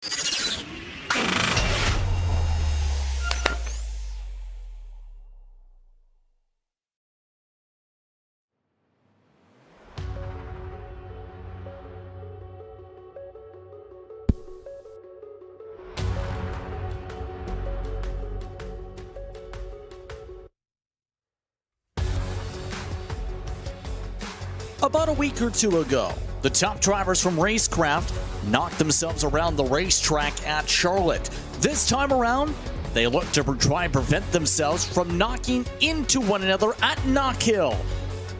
About a week or two ago, the top drivers from Racecraft knocked themselves around the racetrack at Charlotte. This time around, they look to try and prevent themselves from knocking into one another at Knockhill.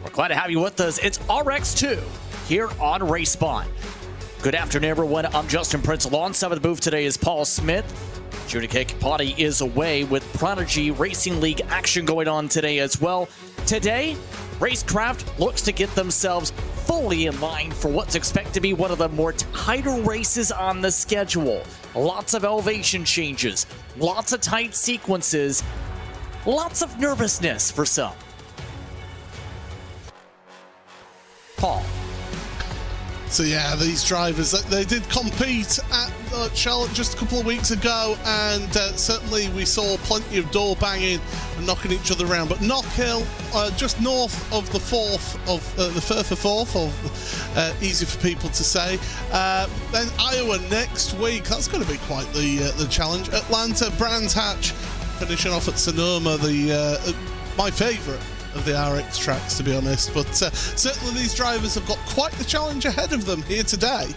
We're glad to have you with us. It's RX2 here on RaceSpot. Good afternoon, everyone. I'm Justin Prince. Alongside with the booth today is Paul Smith. Judy Kakapati is away with Prodigy Racing League action going on today as well. Today, Racecraft looks to get themselves fully in line for what's expected to be one of the more tighter races on the schedule. Lots of elevation changes, lots of tight sequences, lots of nervousness for some. Paul. So yeah, these drivers, they did compete at Charlotte just a couple of weeks ago, and certainly we saw plenty of door banging and knocking each other around. But Knockhill, just north of the Firth of Forth, easy for people to say. Then Iowa next week, that's going to be quite the challenge. Atlanta, Brands Hatch, finishing off at Sonoma, my favourite of the RX tracks, to be honest, but certainly these drivers have got quite the challenge ahead of them here today.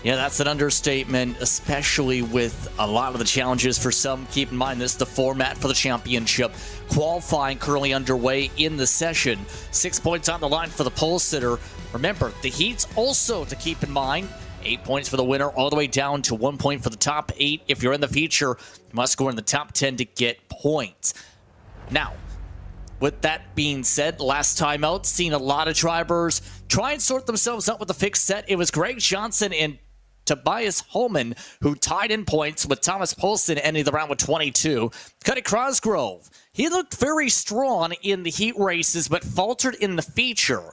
Yeah, that's an understatement, especially with a lot of the challenges for some. Keep in mind, this is the format for the championship. Qualifying currently underway in the session. 6 points on the line for the pole sitter. Remember, the heats also to keep in mind. 8 points for the winner, all the way down to 1 point for the top 8. If you're in the feature, you must score in the top 10 to get points. Now, with that being said, last time out, seen a lot of drivers try and sort themselves out with the fixed set. It was Greg Johnson and Tobias Holman who tied in points, with Thomas Polson ending the round with 22. Cuddy Crosgrove, he looked very strong in the heat races, but faltered in the feature.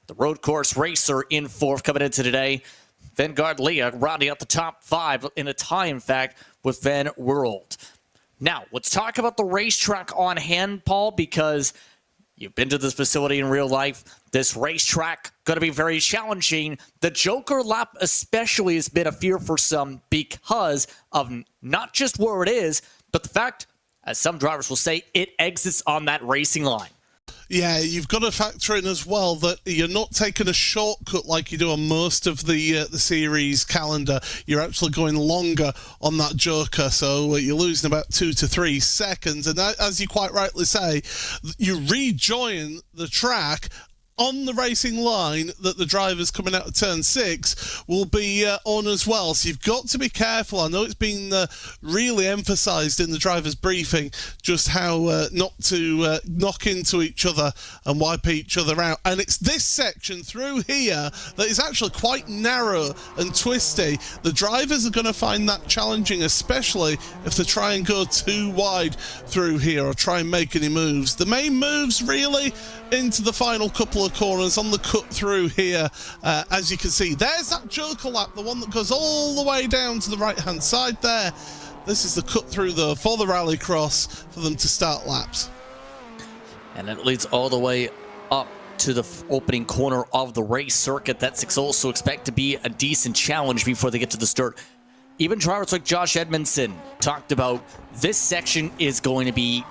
The road course racer in fourth coming into today. Vanguard Leah rounding out the top 5 in a tie, in fact, with Van World. Now, let's talk about the racetrack on hand, Paul, because you've been to this facility in real life. This racetrack going to be very challenging. The Joker lap especially has been a fear for some because of not just where it is, but the fact, as some drivers will say, it exits on that racing line. Yeah, you've got to factor in as well that you're not taking a shortcut like you do on most of the series calendar. You're actually going longer on that Joker, so you're losing about 2 to 3 seconds. And as you quite rightly say, you rejoin the track on the racing line that the drivers coming out of turn 6 will be on as well. So you've got to be careful. I know it's been really emphasised in the driver's briefing just how not to knock into each other and wipe each other out. And it's this section through here that is actually quite narrow and twisty. The drivers are going to find that challenging, especially if they try and go too wide through here or try and make any moves. The main moves really into the final couple of corners on the cut through here. As you can see, there's that Joker lap, the one that goes all the way down to the right hand side there. This is the cut through though for the Rallycross for them to start laps. And it leads all the way up to the opening corner of the race circuit. That's also expect to be a decent challenge before they get to the start. Even drivers like Josh Edmondson talked about this section is going to be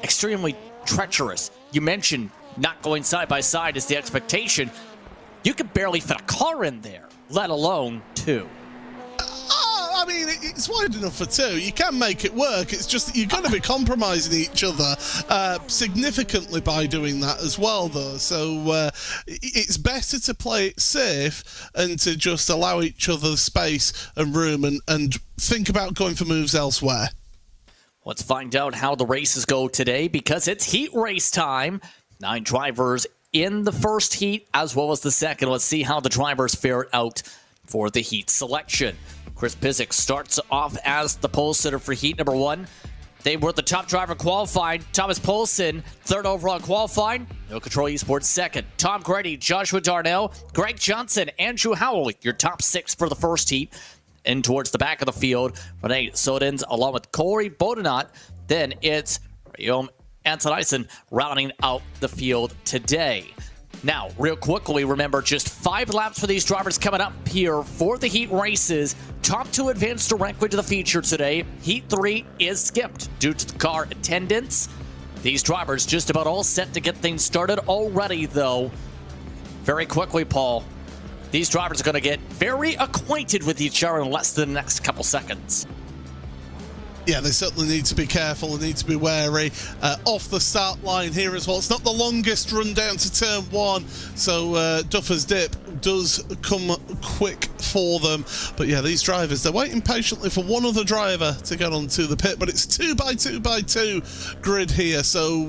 extremely treacherous. You mentioned not going side by side is the expectation. You could barely fit a car in there, let alone 2. I mean, it's wide enough for 2. You can make it work. It's just that you're going to be compromising each other significantly by doing that as well, though. So it's better to play it safe and to just allow each other space and room and think about going for moves elsewhere. Let's find out how the races go today, because it's heat race time. 9 drivers in the first heat as well as the second. Let's see how the drivers fare out for the heat selection. Chris Pizik starts off as the pole sitter for heat number 1. They were the top driver qualifying. Thomas Polson, 3rd overall qualifying. No Control Esports 2nd. Tom Grady, Joshua Darnell, Greg Johnson, Andrew Howell, your top 6 for the first heat. in towards the back of the field. Renee Sodens along with Corey Bodenot. Then it's Guillaume Antonisson rounding out the field today. Now, real quickly, remember just 5 laps for these drivers coming up here for the Heat races. Top 2 advance directly to the feature today. Heat 3 is skipped due to the car attendance. These drivers just about all set to get things started already, though. Very quickly, Paul, these drivers are going to get very acquainted with each other in less than the next couple seconds. Yeah, they certainly need to be careful. They need to be wary off the start line here as well. It's not the longest run down to turn 1, so Duffer's Dip does come quick for them. But yeah, these drivers, they're waiting patiently for one other driver to get onto the pit, but it's 2x2x2 grid here, so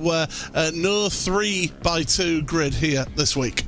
no 3x2 grid here this week.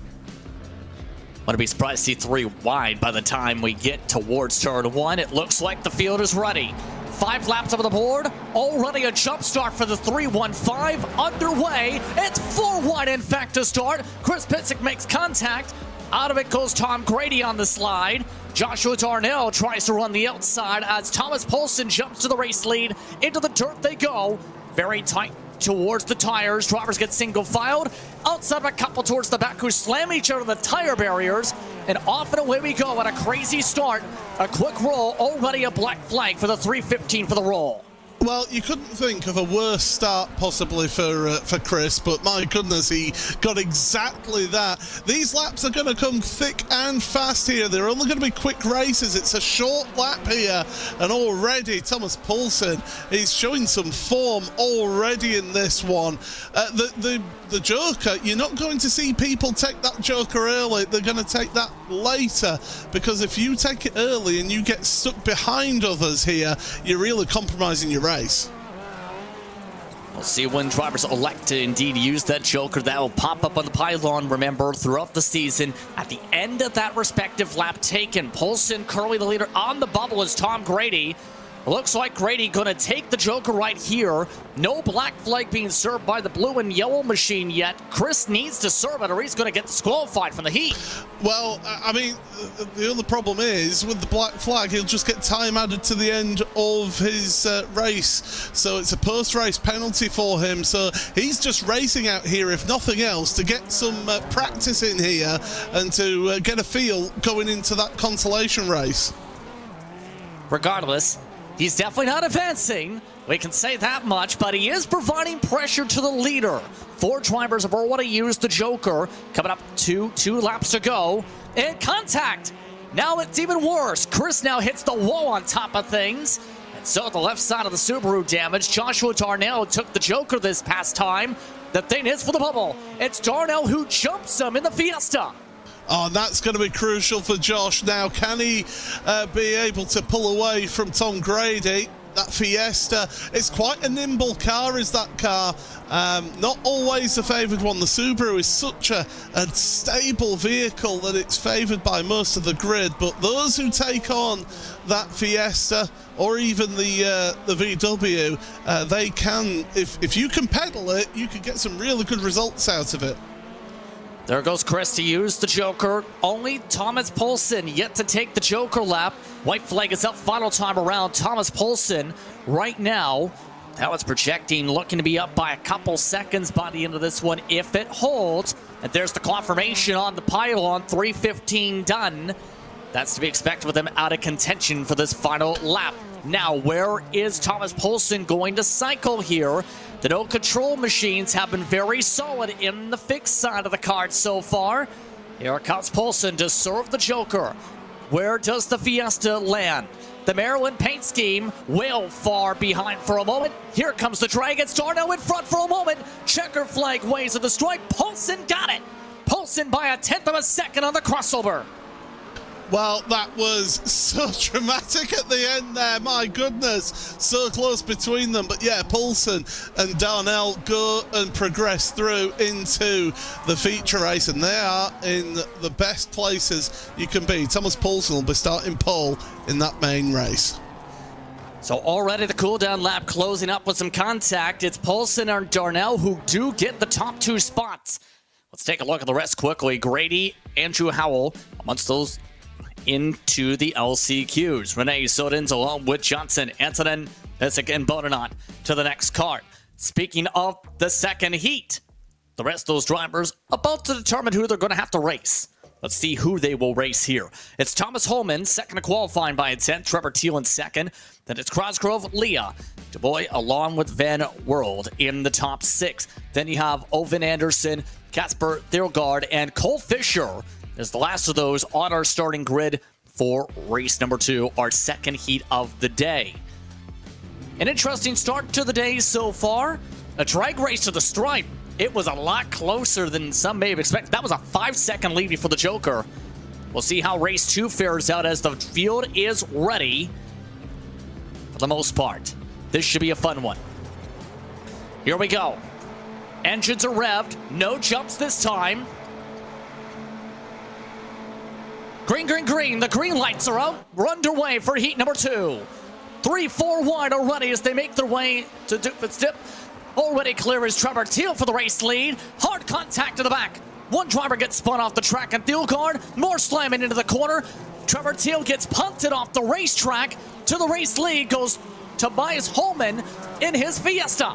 Wouldn't be surprised to see 3 wide by the time we get towards turn 1. It looks like the field is ready. 5 laps over the board. Already a jump start for the 315 underway. It's 4 wide in fact to start. Chris Pitzik makes contact. Out of it goes Tom Grady on the slide. Joshua Darnell tries to run the outside as Thomas Poulsen jumps to the race lead. Into the dirt they go. Very tight towards the tires. Drivers get single filed. Outside of a couple towards the back who slam each other in the tire barriers. And off and away we go at a crazy start. A quick roll, already a black flag for the 315 for the roll. Well, you couldn't think of a worse start possibly for Chris, but my goodness, he got exactly that. These laps are going to come thick and fast here. They're only going to be quick races. It's a short lap here, and already Thomas Poulsen is showing some form already in this one. The Joker, you're not going to see people take that Joker early. They're going to take that later, because if you take it early and you get stuck behind others here, you're really compromising your race. We'll see when drivers elect to indeed use that Joker. That will pop up on the pylon, remember, throughout the season. At the end of that respective lap taken, Poulsen currently the leader on the bubble is Tom Grady. Looks like Grady going to take the Joker right here. No black flag being served by the blue and yellow machine yet. Chris needs to serve it or he's going to get disqualified from the heat. Well, I mean, the other problem is with the black flag, he'll just get time added to the end of his race. So it's a post-race penalty for him. So he's just racing out here, if nothing else, to get some practice in here and to get a feel going into that consolation race. Regardless, he's definitely not advancing. We can say that much, but he is providing pressure to the leader. 4 drivers have already used the Joker. Coming up to 2 laps to go. And contact. Now it's even worse. Chris now hits the wall on top of things. And so the left side of the Subaru damage. Joshua Darnell took the Joker this past time. The thing is for the bubble. It's Darnell who jumps him in the Fiesta. Oh, and that's going to be crucial for Josh now. Can he be able to pull away from Tom Grady? That Fiesta, it's quite a nimble car, is that car. Not always the favoured one. The Subaru is such a stable vehicle that it's favoured by most of the grid, but those who take on that Fiesta or even the VW, they can, if you can pedal it, you can get some really good results out of it. There goes Chris to use the Joker. Only Thomas Poulsen yet to take the Joker lap. White flag is up final time around. Thomas Poulsen right now, that was projecting, looking to be up by a couple seconds by the end of this one if it holds. And there's the confirmation on the pylon, 3:15 done. That's to be expected with them out of contention for this final lap. Now, where is Thomas Poulsen going to cycle here? The no control machines have been very solid in the fixed side of the card so far. Here comes Poulsen to serve the Joker. Where does the Fiesta land? The Maryland paint scheme well far behind for a moment. Here comes the Dragons. Darnell in front for a moment. Checker flag waves of the strike. Poulsen got it. Poulsen by a 1/10 of a second on the crossover. Well, that was so dramatic at the end there. My goodness, so close between them. But yeah, Poulsen and Darnell go and progress through into the feature race, and they are in the best places you can be. Thomas Poulsen will be starting pole in that main race. So already the cooldown lap closing up with some contact. It's Poulsen and Darnell who do get the top 2 spots. Let's take a look at the rest quickly. Grady, Andrew Howell, amongst those into the LCQs. Renee Sodins along with Johnson, Antonin, Pesic, and Bonanot to the next card. Speaking of the second heat, the rest of those drivers about to determine who they're going to have to race. Let's see who they will race here. It's Thomas Holman, second to qualifying by intent. Trevor Teal in second. Then it's Cosgrove, Leah, DuBois, along with Van World in the top 6. Then you have Owen Anderson, Casper Thirlgaard, and Cole Fisher is the last of those on our starting grid for race number 2, our second heat of the day. An interesting start to the day so far. A drag race to the stripe. It was a lot closer than some may have expected. That was a 5-second lead before the Joker. We'll see how race 2 fares out as the field is ready for the most part. This should be a fun one. Here we go. Engines are revved. No jumps this time. Green, green, green. The green lights are out. We're underway for heat number 2. 3-4 wide already as they make their way to Doofus Dip. Already clear is Trevor Teal for the race lead. Hard contact to the back. One driver gets spun off the track and Thirlgaard. More slamming into the corner. Trevor Teal gets punted off the racetrack. To the race lead goes Tobias Holman in his Fiesta.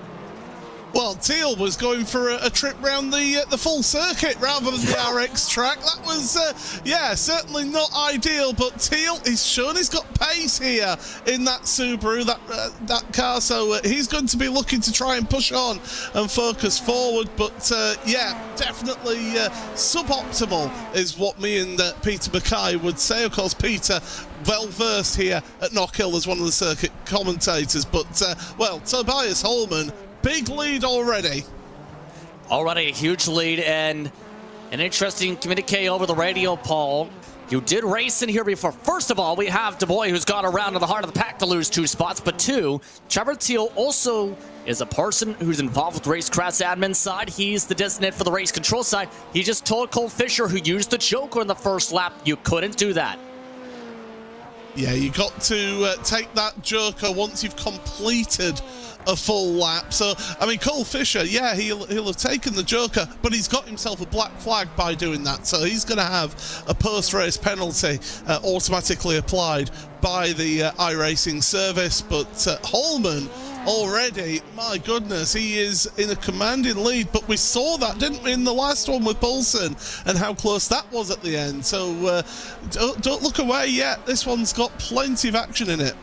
Well, Teal was going for a trip round the full circuit rather than the RX track. That was, yeah, certainly not ideal, but Teal is shown he's got pace here in that Subaru, that car, so he's going to be looking to try and push on and focus forward, but yeah, definitely suboptimal is what me and Peter Mackay would say. Of course, Peter, well-versed here at Knockhill as one of the circuit commentators, but, well, Tobias Holman, big lead already. Already a huge lead, and an interesting communique over the radio, Paul. You did race in here before. First of all, we have DuBois, who's gone around to the heart of the pack to lose 2 spots, but 2, Trevor Teal also is a person who's involved with Racecraft's admin side. He's the designated for the race control side. He just told Cole Fisher, who used the Joker in the first lap, you couldn't do that. Yeah, you got to take that Joker once you've completed a full lap. So, I mean, Cole Fisher, yeah, he'll have taken the Joker, but he's got himself a black flag by doing that. So he's going to have a post-race penalty automatically applied by the iRacing service. But Holman already, my goodness, he is in a commanding lead. But we saw that, didn't we, in the last one with Poulsen and how close that was at the end. So don't look away yet. This one's got plenty of action in it.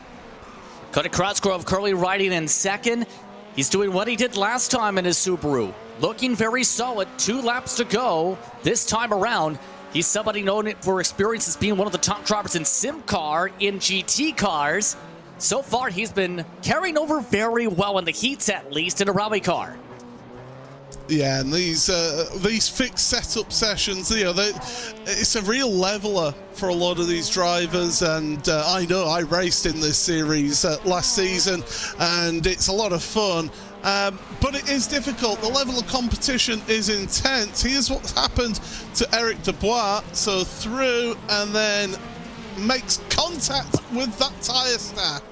Cody Cosgrove currently riding in second. He's doing what he did last time in his Subaru. Looking very solid. 2 laps to go this time around. He's somebody known for experience as being one of the top drivers in sim car, in GT cars. So far, he's been carrying over very well in the heats, at least, in a rally car. Yeah, and these fixed setup sessions, you know, it's a real leveler for a lot of these drivers, and I know I raced in this series last season, and it's a lot of fun. But it is difficult. The level of competition is intense. Here's what's happened to Eric DuBois. So through and then makes contact with that tyre stack.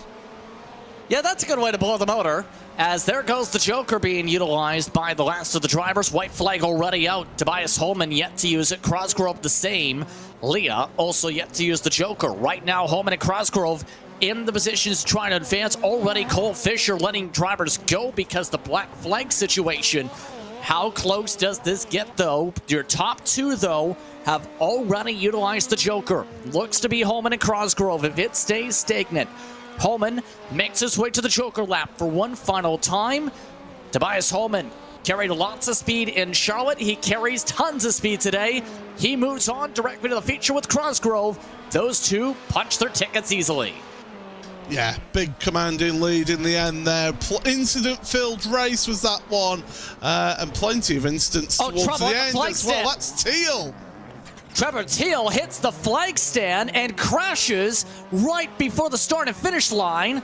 Yeah, that's a good way to blow the motor. As there goes the Joker being utilized by the last of the drivers. White flag already out. Tobias Holman yet to use it. Cosgrove the same. Leah also yet to use the Joker. Right now, Holman and Cosgrove in the positions trying to advance. Already Cole Fisher letting drivers go because the black flag situation. How close does this get, though? Your top 2, though, have already utilized the Joker. Looks to be Holman and Cosgrove if it stays stagnant. Holman makes his way to the Joker lap for one final time. Tobias Holman carried lots of speed in Charlotte. He carries tons of speed today. He moves on directly to the feature with Cosgrove. Those 2 punch their tickets easily. Yeah, big commanding lead in the end there. Incident-filled race was that one. And plenty of incidents towards the end as well. That's Teal. Trevor Teal hits the flag stand and crashes right before the start and finish line.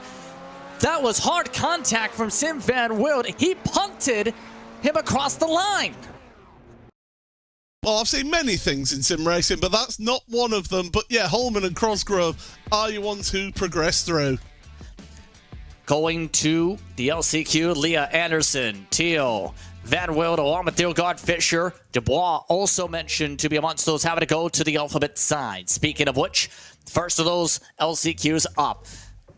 That was hard contact from Sim Van Wild. He punted him across the line. Well, I've seen many things in sim racing, but that's not one of them. But yeah, Holman and Cosgrove are your ones who progress through. Going to the LCQ, Leah Anderson, Teal, Van Wild, along with Thirlgaard, Fisher. DuBois also mentioned to be amongst those having to go to the alphabet side. Speaking of which, First of those LCQs up.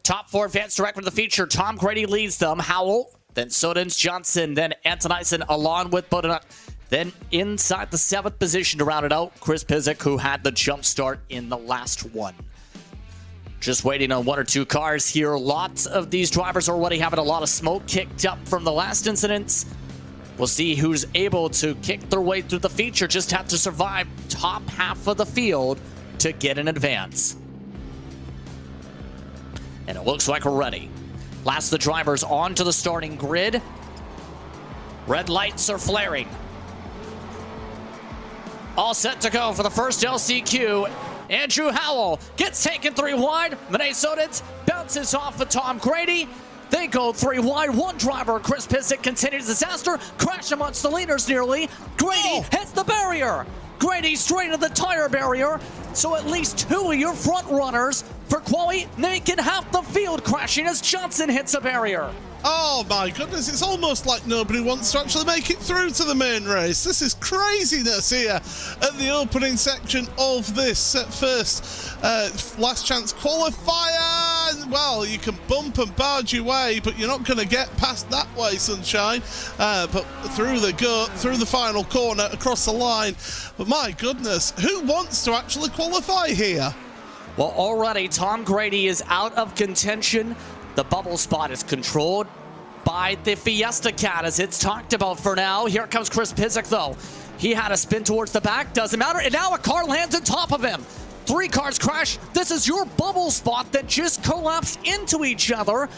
Top 4 advance direct with the feature. Tom Grady leads them. Howell, then Sodens, Johnson, then Antonison along with buildup. Then inside the 7th position to round it out, Chris Pizik, who had the jump start in the last one. Just waiting on 1 or 2 cars here. Lots of these drivers already having a lot of smoke kicked up from the last incidents. We'll see who's able to kick their way through the feature. Just have to survive top half of the field to get an advance. And it looks like we're ready. Last of the drivers onto the starting grid. Red lights are flaring. All set to go for the first LCQ. Andrew Howell gets taken 3 wide. Vinay Sodens bounces off of Tom Grady. They go 3 wide. One driver, Chris Pizik, continues disaster. Crash amongst the leaders nearly. Grady hits the barrier. Grady straight into the tire barrier. So at least 2 of your front runners for quali making half the field crashing as Johnson hits a barrier. Oh my goodness, it's almost like nobody wants to actually make it through to the main race. This is craziness here at the opening section of this first last chance qualifier. Well, you can bump and barge your way, but you're not going to get past that way, sunshine. But through the final corner, across the line. But my goodness, who wants to actually qualify here? Well, already Tom Grady is out of contention. The bubble spot is controlled by the Fiesta Cat, as it's talked about for now. Here comes Chris Pizik, though. He had a spin towards the back, doesn't matter, and now a car lands on top of him. 3 cars crash. This is your bubble spot that just collapsed into each other.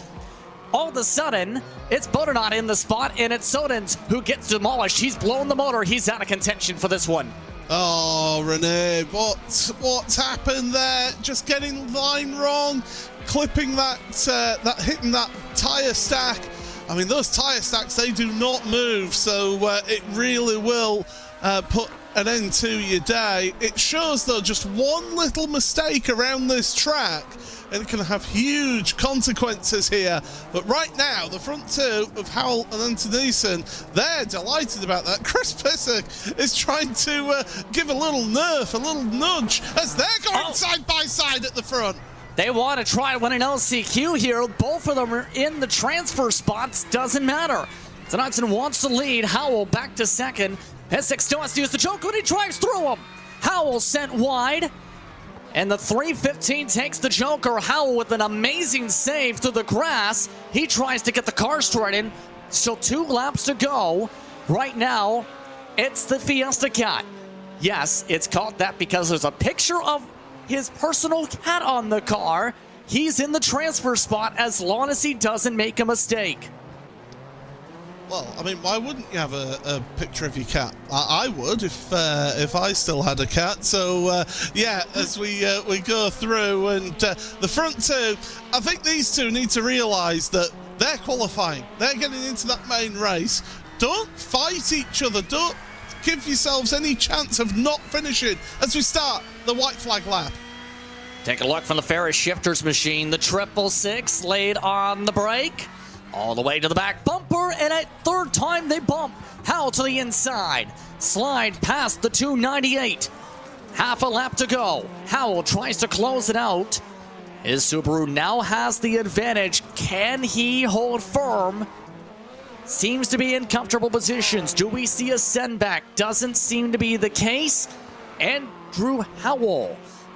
All of a sudden, it's buildup in the spot, and it's Sodens who gets demolished. He's blown the motor. He's out of contention for this one. Oh, Renee, what's happened there? Just getting the line wrong, clipping that, hitting that tyre stack. I mean, those tyre stacks, they do not move, so it really will put an end to your day. It shows, though, just one little mistake around this track, and it can have huge consequences here. But right now, the front 2 of Howell and Antonison, they're delighted about that. Chris Pizik is trying to give a little nerf, a little nudge, as they're going side by side at the front. They want to try to win an LCQ here. Both of them are in the transfer spots. Doesn't matter. Johnson wants to lead. Howell back to second. Pizik still has to use the choke when he drives through him. Howell sent wide. And the 315 takes the Joker. Howell with an amazing save through the grass. He tries to get the car straight in. So 2 laps to go. Right now, it's the Fiesta Cat. Yes, it's called that because there's a picture of his personal cat on the car. He's in the transfer spot as long as he doesn't make a mistake. Well, I mean, why wouldn't you have a picture of your cat? I would if I still had a cat. So yeah, as we go through, and the front 2, I think these 2 need to realise that they're qualifying. They're getting into that main race. Don't fight each other. Don't give yourselves any chance of not finishing as we start the white flag lap. Take a look from the Ferris Shifters machine. The 666 laid on the brake. All the way to the back bumper, and at 3rd time they bump. Howell to the inside. Slide past the 298. Half a lap to go. Howell tries to close it out. His Subaru now has the advantage. Can he hold firm? Seems to be in comfortable positions. Do we see a send back? Doesn't seem to be the case. Andrew Howell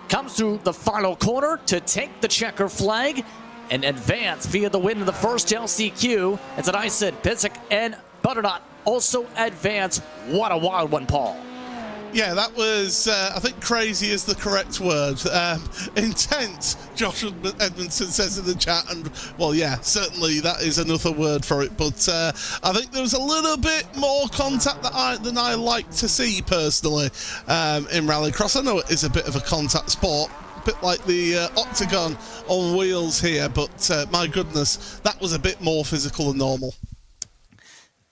comes through the final corner to take the checker flag and advance via the win of the first LCQ. It's an Ison, Pizik, and buildup also advance. What a wild one, Paul. Yeah, that was, I think crazy is the correct word. Intense, Joshua Edmondson says in the chat. And, well, yeah, certainly that is another word for it. But I think there was a little bit more contact than I like to see, personally, in Rallycross. I know it is a bit of a contact sport, a bit like the octagon on wheels here. But, my goodness, that was a bit more physical than normal.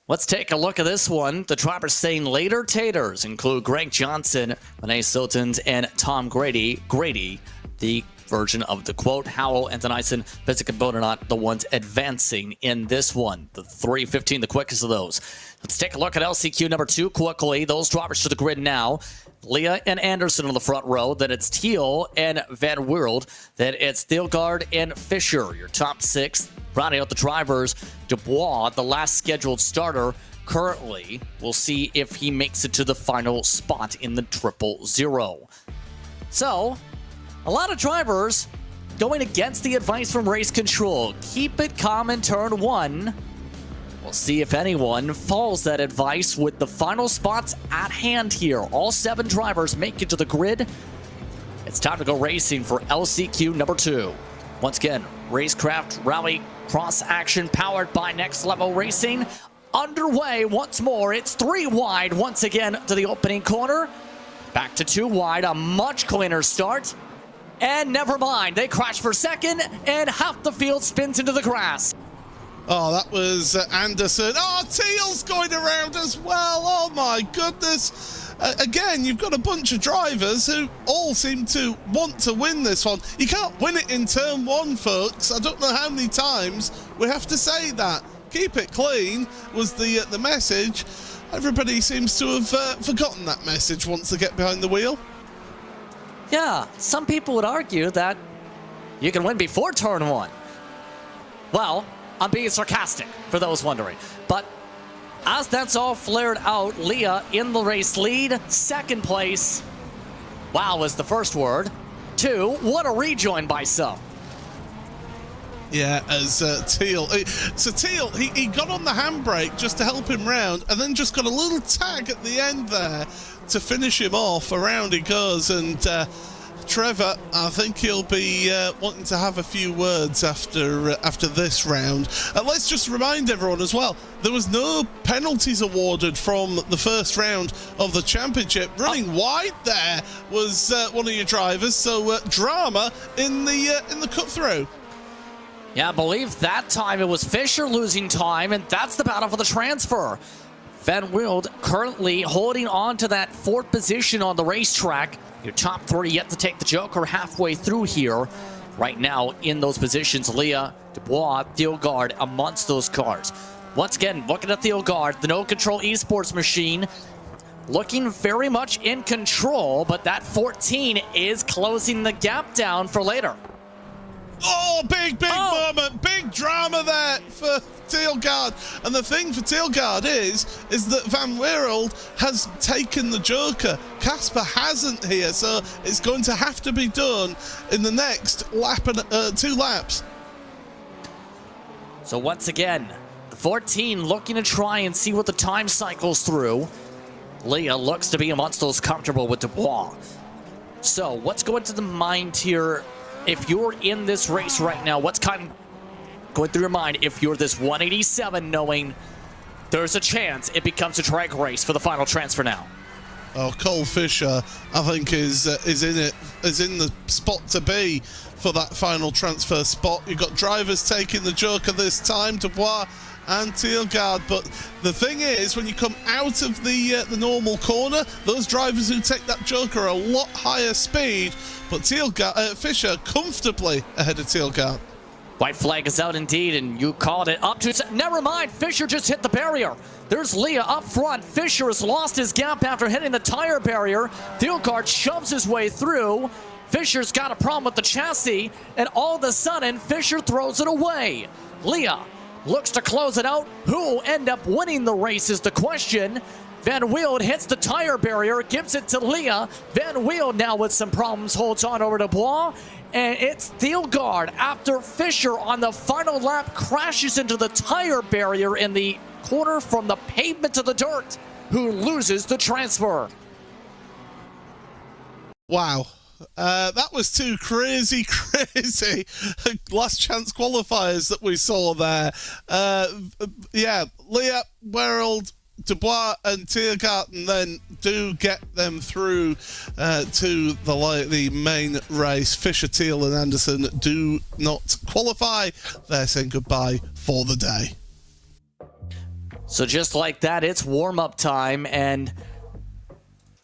Let's take a look at this one. The drivers saying later taters include Greg Johnson, Vinay Sodens, and Tom Grady. Grady, the version of the quote. Howell, Antonison, Pizik, and buildup, the ones advancing in this one. The 315, the quickest of those. Let's take a look at LCQ number 2 quickly. Those drivers to the grid now. Leah and Anderson on the front row. Then it's Teal and Van Wereld. Then it's Thielgaard and Fisher, your top 6. Rounding out the drivers, Dubois, the last scheduled starter. Currently, we'll see if he makes it to the final spot in the 000. So, a lot of drivers going against the advice from Race Control. Keep it calm in turn 1. We'll see if anyone follows that advice with the final spots at hand here. All 7 drivers make it to the grid. It's time to go racing for LCQ number 2. Once again, Racecraft Rallycross action powered by Next Level Racing. Underway once more. It's 3 wide once again to the opening corner. Back to 2 wide, a much cleaner start. And never mind, they crash for second, and half the field spins into the grass. Oh, that was Anderson. Oh, Teal's going around as well. Oh, my goodness. Again, you've got a bunch of drivers who all seem to want to win this one. You can't win it in turn 1, folks. I don't know how many times we have to say that. Keep it clean was the message. Everybody seems to have forgotten that message once they get behind the wheel. Yeah, some people would argue that you can win before turn 1. Well, I'm being sarcastic for those wondering. But as that's all flared out, Leah in the race lead, second place. Wow is the first word. 2, what a rejoin by some. Yeah, as Teal. So Teal, he got on the handbrake just to help him round, and then just got a little tag at the end there to finish him off. Around he goes, and Trevor, I think he'll be wanting to have a few words after this round. Let's just remind everyone as well, there was no penalties awarded from the first round of the championship. Running wide there was one of your drivers, so drama in the cut-through. Yeah, I believe that time it was Fisher losing time, and that's the battle for the transfer. Van Wereld currently holding on to that 4th position on the racetrack. Your top 3 yet to take the Joker halfway through here. Right now in those positions, Leah, Dubois, Thielgaard amongst those cars. Once again, looking at Thielgaard, the no-control esports machine, looking very much in control, but that 14 is closing the gap down for later. Oh, big moment, big drama there for Thielgaard. And the thing for Thielgaard is that Van Wereld has taken the Joker. Casper hasn't here, so it's going to have to be done in the next lap and 2 laps. So once again, the 14 looking to try and see what the time cycles through. Leah looks to be amongst those comfortable with Dubois. So what's going to the mind here? If you're in this race right now, what's kind of going through your mind if you're this 187 knowing there's a chance it becomes a drag race for the final transfer now? Oh, Cole Fisher, I think, is in the spot to be for that final transfer spot. You've got drivers taking the Joker this time, Dubois and Thielgaard, but the thing is, when you come out of the normal corner, those drivers who take that Joker are a lot higher speed, but Fisher comfortably ahead of Thielgaard. White flag is out indeed, and you called it up to... Never mind, Fisher just hit the barrier. There's Leah up front. Fisher has lost his gap after hitting the tire barrier. Thielgaard shoves his way through. Fisher's got a problem with the chassis, and all of a sudden, Fisher throws it away. Leah looks to close it out. Who will end up winning the race is the question. Van Wereld hits the tire barrier, gives it to Leah. Van Wereld now with some problems holds on over to Dubois. And it's Thielgaard after Fisher on the final lap crashes into the tire barrier in the corner from the pavement to the dirt, who loses the transfer. Wow. That was 2 crazy last chance qualifiers that we saw there. Yeah, Leah, Wereld, Dubois and Tiergarten then do get them through to the main race. Fisher, Teal and Anderson do not qualify. They're saying goodbye for the day. So just like that, it's warm-up time, and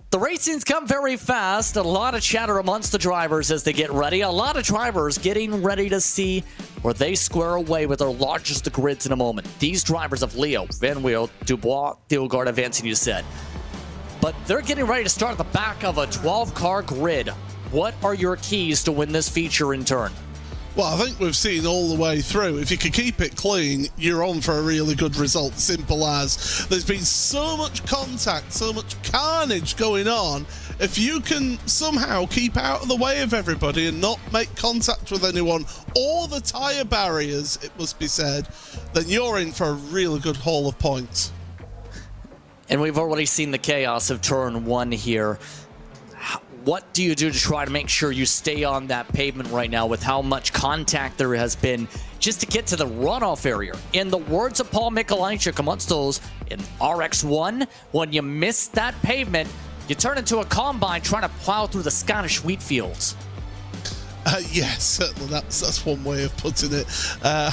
the racing's come very fast. A lot of chatter amongst the drivers as they get ready. A lot of drivers getting ready to see where they square away with their largest of grids in a moment. These drivers of Leo, Van Wereld, Dubois, Thielgaard advancing, you said. but they're getting ready to start at the back of a 12-car grid. What are your keys to win this feature in turn? Well, I think we've seen all the way through. If you can keep it clean, you're on for a really good result. Simple as. There's been so much contact, so much carnage going on. If you can somehow keep out of the way of everybody and not make contact with anyone or the tyre barriers, it must be said, then you're in for a really good haul of points. And we've already seen the chaos of turn 1 here. What do you do to try to make sure you stay on that pavement right now with how much contact there has been just to get to the runoff area? In the words of Paul Mikolajczyk amongst those in RX1, when you miss that pavement, you turn into a combine trying to plow through the Scottish wheat fields. Yes, certainly that's one way of putting it. I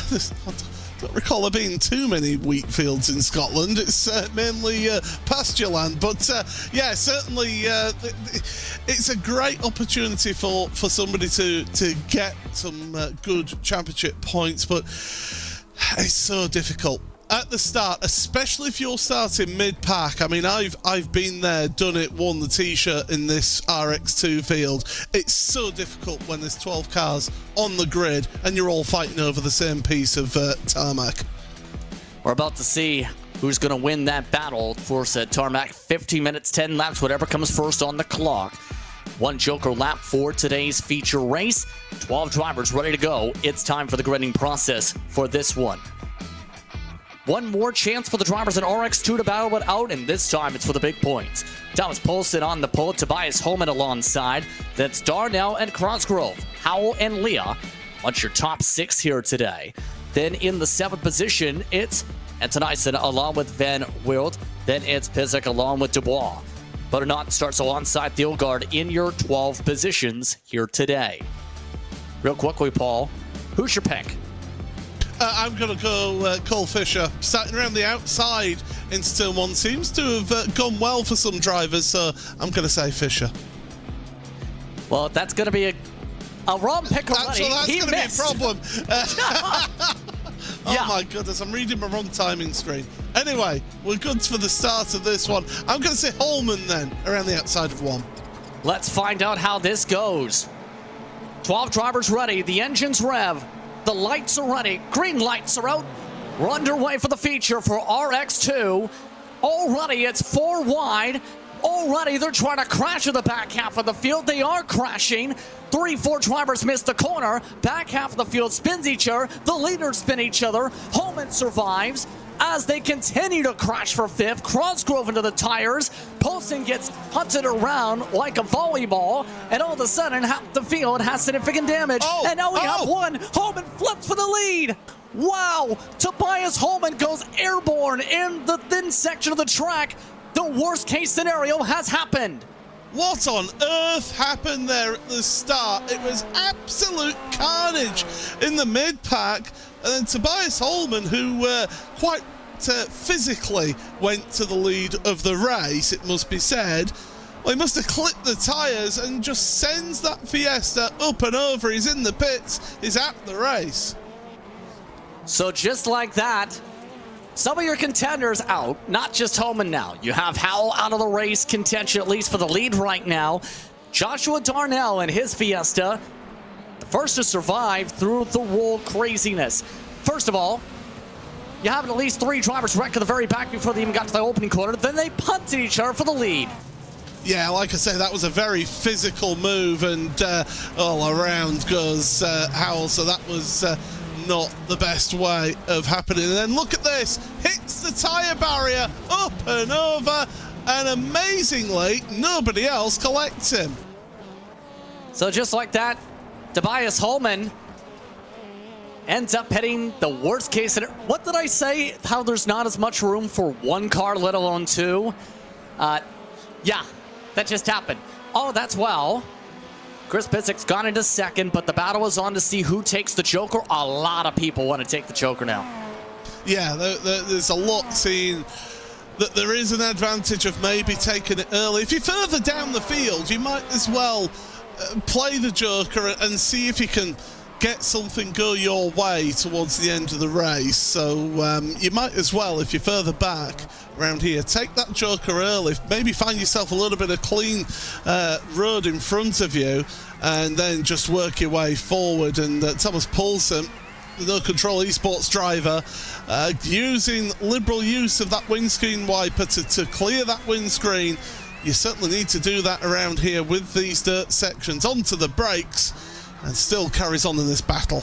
don't recall there being too many wheat fields in Scotland. It's mainly pasture land. But yeah, certainly it's a great opportunity for somebody to get some good championship points. But it's so difficult at the start, especially if you're starting mid-pack. I mean, I've been there, done it, won the t-shirt in this RX2 field. It's so difficult when there's 12 cars on the grid and you're all fighting over the same piece of tarmac. We're about to see who's going to win that battle. Of course, at tarmac, 15 minutes, 10 laps, whatever comes first on the clock. One Joker lap for today's feature race. 12 drivers ready to go. It's time for the gridding process for this one. One more chance for the drivers in RX2 to battle it out, and this time it's for the big points. Thomas Poulsen on the pole, Tobias Holman alongside. That's Darnell and Crossgrove, Howell and Leah. What's your top 6 here today? Then in the 7th position, it's Antonisen along with Van Wild. Then it's Pizik along with Dubois. Butternut starts alongside Thielgaard in your 12 positions here today. Real quickly, Paul, who's your pick? I'm going to go Cole Fisher. Starting around the outside into turn 1 seems to have gone well for some drivers, so I'm going to say Fisher. Well, that's going to be a wrong pick already. That's going to be a problem. Oh yeah. My goodness, I'm reading my wrong timing screen. Anyway, we're good for the start of this one. I'm going to say Holman then, around the outside of 1. Let's find out how this goes. 12 drivers ready, the engine's rev. The lights are ready. Green lights are out. We're underway for the feature for RX2. Already it's 4 wide. Already they're trying to crash in the back half of the field. They are crashing. 3-4 drivers miss the corner. Back half of the field spins each other. The leaders spin each other. Holman survives as they continue to crash for 5th. Crossgrove into the tires. Poulsen gets hunted around like a volleyball, and all of a sudden half the field has significant damage. And now we have one. Holman flips for the lead. Wow, Tobias Holman goes airborne in the thin section of the track. The worst case scenario has happened. What on earth happened there at the start? It was absolute carnage in the mid-pack. And then Tobias Holman, who quite physically went to the lead of the race, it must be said. Well, he must have clipped the tyres and just sends that Fiesta up and over. He's in the pits. He's at the race. So just like that, some of your contenders out, not just Holman now. You have Howell out of the race contention, at least for the lead right now. Joshua Darnell and his Fiesta, the first to survive through the wall craziness. First of all, you have at least 3 drivers wreck at the very back before they even got to the opening corner. Then they punted each other for the lead. Yeah, like I say, that was a very physical move, and all around goes Howell, so that was not the best way of happening. And then look at this, hits the tyre barrier up and over, and amazingly, nobody else collects him. So just like that, Tobias Holman ends up hitting the worst case scenario. What did I say? How there's not as much room for 1 car, let alone 2? Yeah, that just happened. Oh, that's well. Chris Pizik's gone into 2nd, but the battle is on to see who takes the Joker. A lot of people want to take the Joker now. Yeah, there's a lot seen that there is an advantage of maybe taking it early. If you're further down the field, you might as well play the Joker and see if you can get something go your way towards the end of the race. So you might as well, if you're further back, around here. Take that joker early, maybe find yourself a little bit of clean road in front of you, and then just work your way forward. And Thomas Poulsen, the No Control Esports driver, using liberal use of that windscreen wiper to clear that windscreen. You certainly need to do that around here with these dirt sections. Onto the brakes, and still carries on in this battle.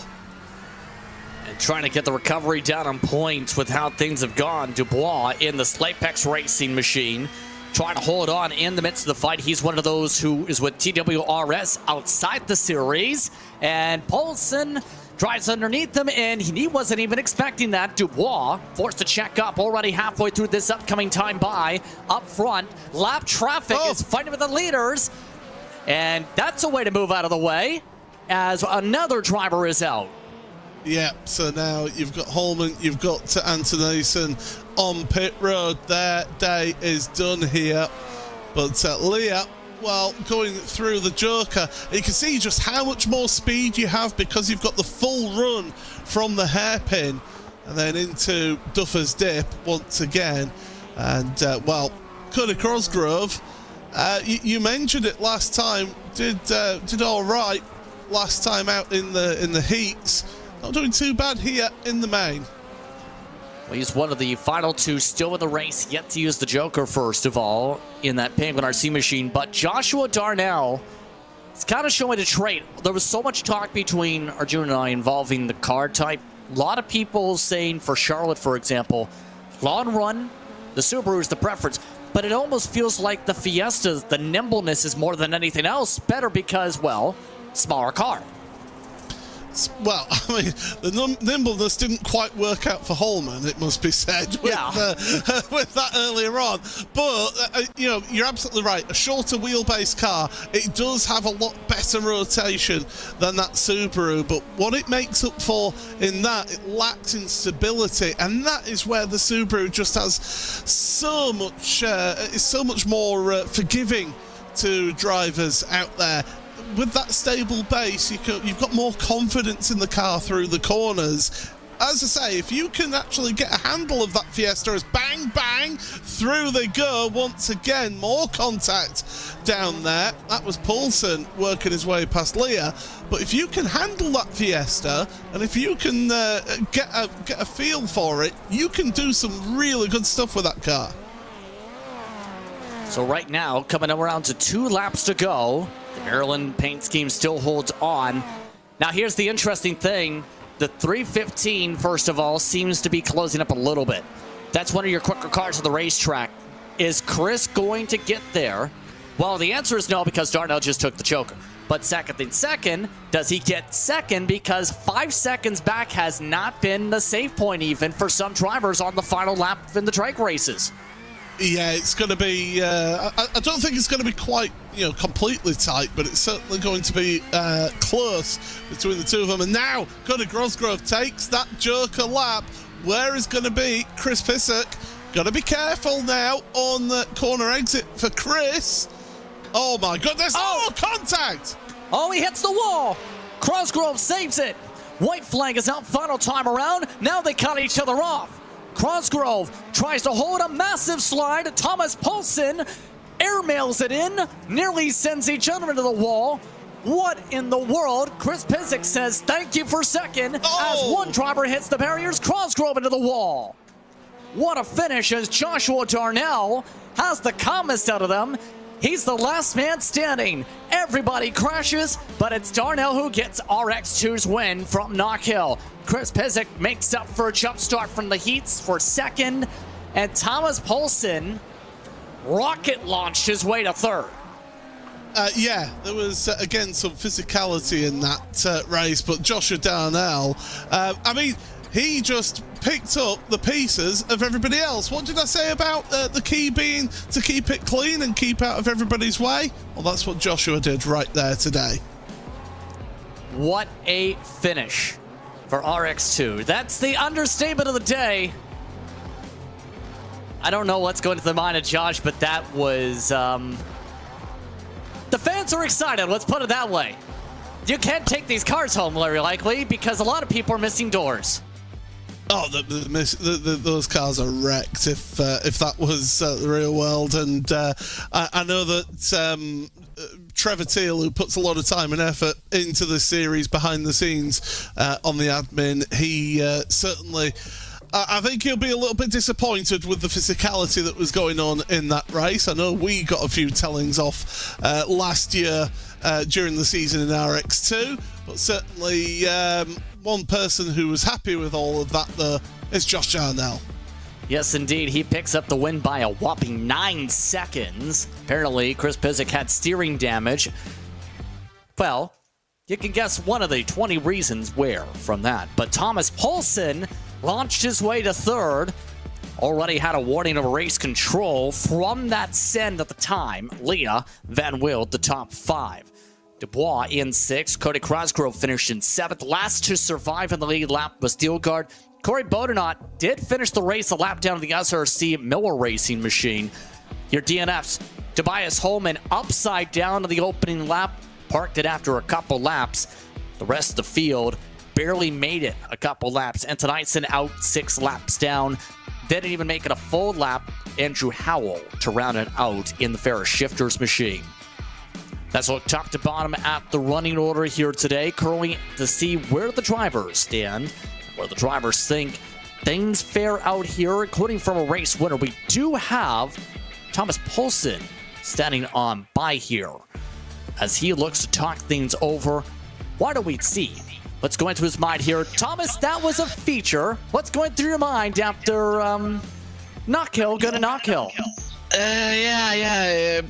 And trying to get the recovery down on point with how things have gone. Dubois in the Slapex Racing machine, trying to hold on in the midst of the fight. He's one of those who is with TWRS outside the series. And Poulsen drives underneath him, and he wasn't even expecting that. Dubois forced to check up already halfway through this upcoming time by. Up front, lap traffic is fighting with the leaders. And that's a way to move out of the way as another driver is out. Yeah, so now you've got Holman, you've got Antonason on pit road. Their day is done here. But Leah, well, going through the joker, you can see just how much more speed you have because you've got the full run from the hairpin and then into Duffer's Dip once again. And, well, Cody Cosgrove, you mentioned it last time, did all right last time out in the heats. Not doing too bad here in the main. Well, he's one of the final two still in the race, yet to use the joker first of all in that Penguin RC machine. But Joshua Darnell is kind of showing a trait. There was so much talk between Arjun and I involving the car type. A lot of people saying for Charlotte, for example, long run, the Subaru is the preference. But it almost feels like the Fiesta, the nimbleness is more than anything else better because, well, smaller car. Well, I mean, the nimbleness didn't quite work out for Holman, it must be said, with that earlier on. But, you know, you're absolutely right. A shorter wheelbase car, it does have a lot better rotation than that Subaru. But what it makes up for in that, it lacks in stability. And that is where the Subaru just has so much, is so much more forgiving to drivers out there. With that stable base, you've got more confidence in the car through the corners. As I say, if you can actually get a handle of that Fiesta as bang, bang, through they go once again. More contact down there. That was Poulsen working his way past Leah. But if you can handle that Fiesta, and if you can get a feel for it, you can do some really good stuff with that car. So right now, coming around to 2 laps to go. The Maryland paint scheme still holds on. Now here's the interesting thing. The 315, first of all, seems to be closing up a little bit. That's one of your quicker cars on the racetrack. Is Chris going to get there? Well, the answer is no, because Darnell just took the choker. But second, does he get second? Because 5 seconds back has not been the save point even for some drivers on the final lap in the drag races. Yeah, it's going to be, I don't think it's going to be quite, you know, completely tight, but it's certainly going to be close between the two of them. And now, Cody Cosgrove takes that joker lap. Where is going to be Chris Pisak? Got to be careful now on the corner exit for Chris. Oh my goodness, contact! Oh, he hits the wall. Cosgrove saves it. White flag is out final time around. Now they cut each other off. Cosgrove tries to hold a massive slide. Thomas Poulsen airmails it in, nearly sends each other into the wall. What in the world? Chris Pisak says thank you for second as one driver hits the barriers. Cosgrove into the wall. What a finish as Joshua Darnell has the calmest out of them. He's the last man standing. Everybody crashes, but it's Darnell who gets RX2's win from Knockhill. Chris Pisak makes up for a jump start from the heats for second, and Thomas Poulsen rocket launched his way to third. Yeah, there was, again, some physicality in that race, but Joshua Darnell, I mean, he just picked up the pieces of everybody else. What did I say about the key being to keep it clean and keep out of everybody's way? Well, that's what Joshua did right there today. What a finish for RX2. That's the understatement of the day. I don't know what's going to the mind of Josh, but that was... the fans are excited, let's put it that way. You can't take these cars home, very likely, because a lot of people are missing doors. Oh, those cars are wrecked if that was the real world. And I know that Trevor Teal, who puts a lot of time and effort into this series behind the scenes on the admin, he certainly... I think he'll be a little bit disappointed with the physicality that was going on in that race. I know we got a few tellings off last year during the season in RX2, but certainly one person who was happy with all of that, though, is Josh Jarnell. Yes, indeed. He picks up the win by a whopping 9 seconds. Apparently, Chris Pizik had steering damage. Well, you can guess one of the 20 reasons where from that. But Thomas Poulsen launched his way to third. Already had a warning of race control from that send at the time. Leah Van Wild, the top 5. Dubois in 6th. Cody Crosgrove finished in 7th. Last to survive in the lead lap was Steelguard. Corey Bodenot did finish the race a lap down to the SRC Miller Racing machine. Your DNFs, Tobias Holman upside down to the opening lap. Parked it after a couple laps. The rest of the field barely made it a couple laps. And Tonightson out 6 laps down. Didn't even make it a full lap. Andrew Howell to round it out in the Ferris Shifters machine. Let's look top to bottom at the running order here today, currently to see where the drivers stand, where the drivers think things fare out here, including from a race winner. We do have Thomas Poulsen standing on by here as he looks to talk things over. Why don't we see what's going through his mind here? Thomas, that was a feature. What's going through your mind after Knockhill, going to Knockhill? Yeah.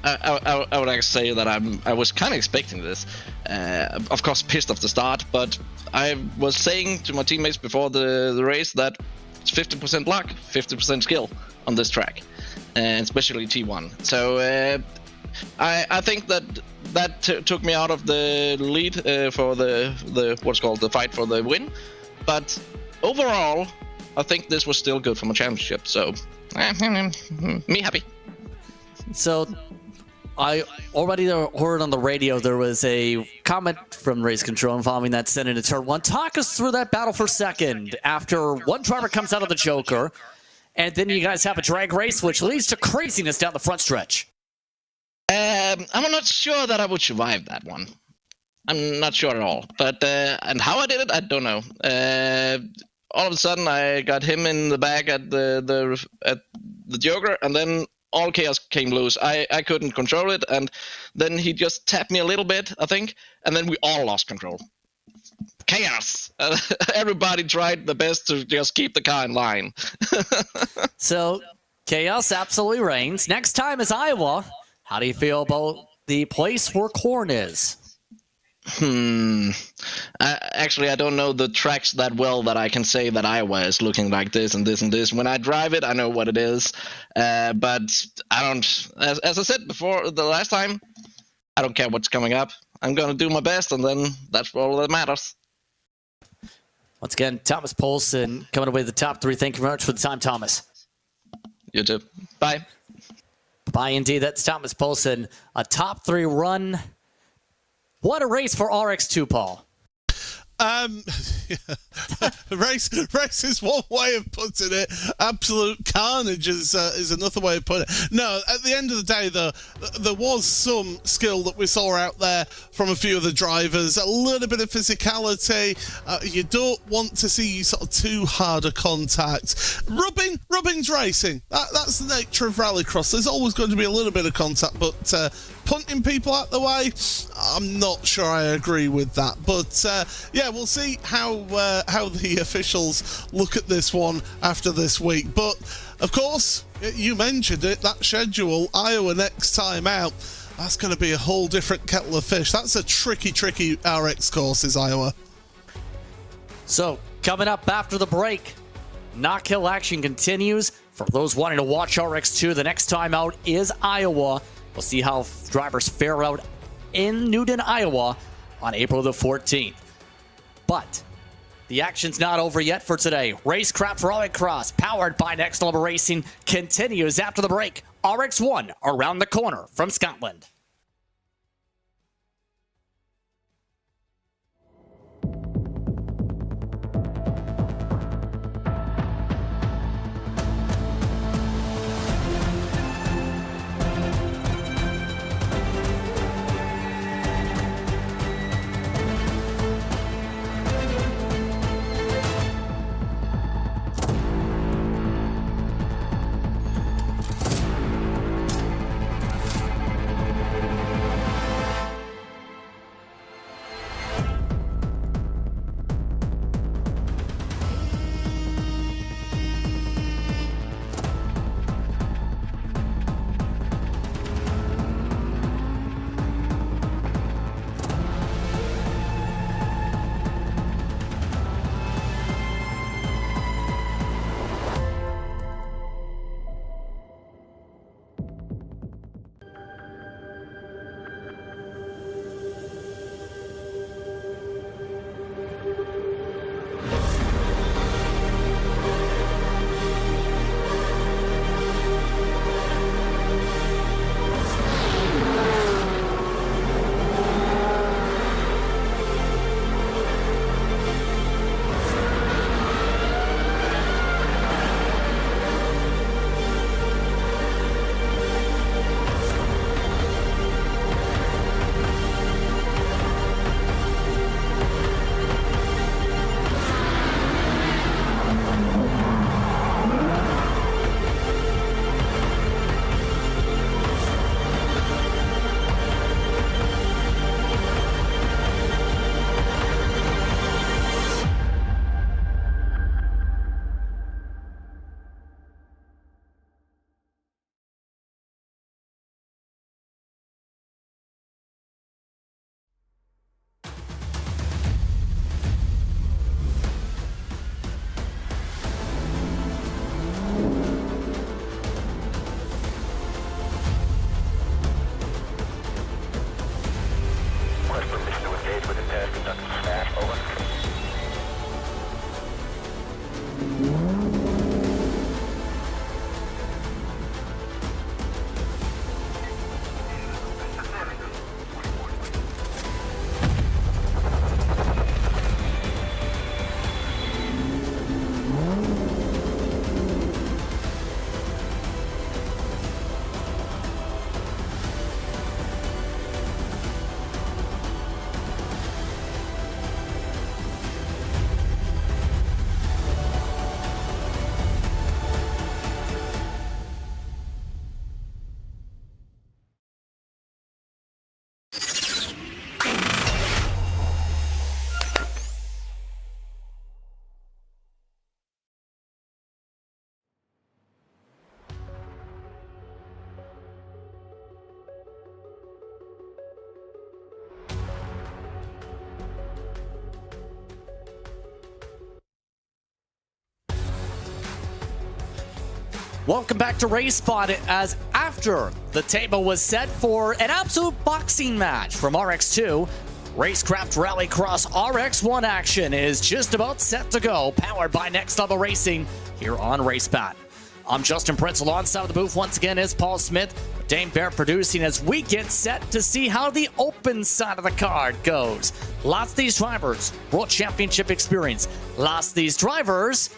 I would actually say that I was kind of expecting this. Of course, pissed off the start, but I was saying to my teammates before the race that it's 50% luck, 50% skill on this track, and especially T1. So I think that took me out of the lead for the what's called the fight for the win. But overall, I think this was still good for my championship. So me happy. So I already heard on the radio there was a comment from Race Control involving that send into turn 1. Talk us through that battle for second after one driver comes out of the Joker, and then you guys have a drag race, which leads to craziness down the front stretch. I'm not sure that I would survive that one. I'm not sure at all. But and how I did it, I don't know. All of a sudden, I got him in the back at the Joker, and then all chaos came loose. I couldn't control it, and then he just tapped me a little bit, I think, and then we all lost control. Chaos! Everybody tried the best to just keep the car in line. So, chaos absolutely reigns. Next time is Iowa. How do you feel about the place where corn is? Actually, I don't know the tracks that well that I can say that Iowa is looking like this and this and this. When I drive it, I know what it is. But I don't, as I said before the last time, I don't care what's coming up. I'm going to do my best, and then that's all that matters. Once again, Thomas Poulsen coming away with the top 3. Thank you very much for the time, Thomas. You too. Bye. Bye, indeed. That's Thomas Poulsen. A top 3 run. What a race for RX2, Paul. Race is one way of putting it. Absolute carnage is another way of putting it. No, at the end of the day, though, there was some skill that we saw out there from a few of the drivers. A little bit of physicality. You don't want to see sort of too hard a contact. Rubbing's racing. That's the nature of Rallycross. There's always going to be a little bit of contact, but punting people out the way, I'm not sure I agree with that. But yeah, we'll see how the officials look at this one after this week. But of course, you mentioned it, that schedule, Iowa next time out, that's going to be a whole different kettle of fish. That's a tricky RX course, is Iowa. So coming up after the break, Knockhill action continues. For those wanting to watch RX2, the next time out is Iowa. We'll see how drivers fare out in Newton, Iowa on April the 14th. But the action's not over yet for today. Racecraft Rallycross, powered by Next Level Racing, continues after the break. RX1 around the corner from Scotland. Welcome back to RaceSpot, as after the table was set for an absolute boxing match from RX2, Racecraft Rallycross RX1 action is just about set to go, powered by Next Level Racing here on RaceSpot. I'm Justin Prince, alongside the booth once again is Paul Smith, Dane Bear producing as we get set to see how the open side of the card goes. Lots of these drivers, World Championship experience. Lots of these drivers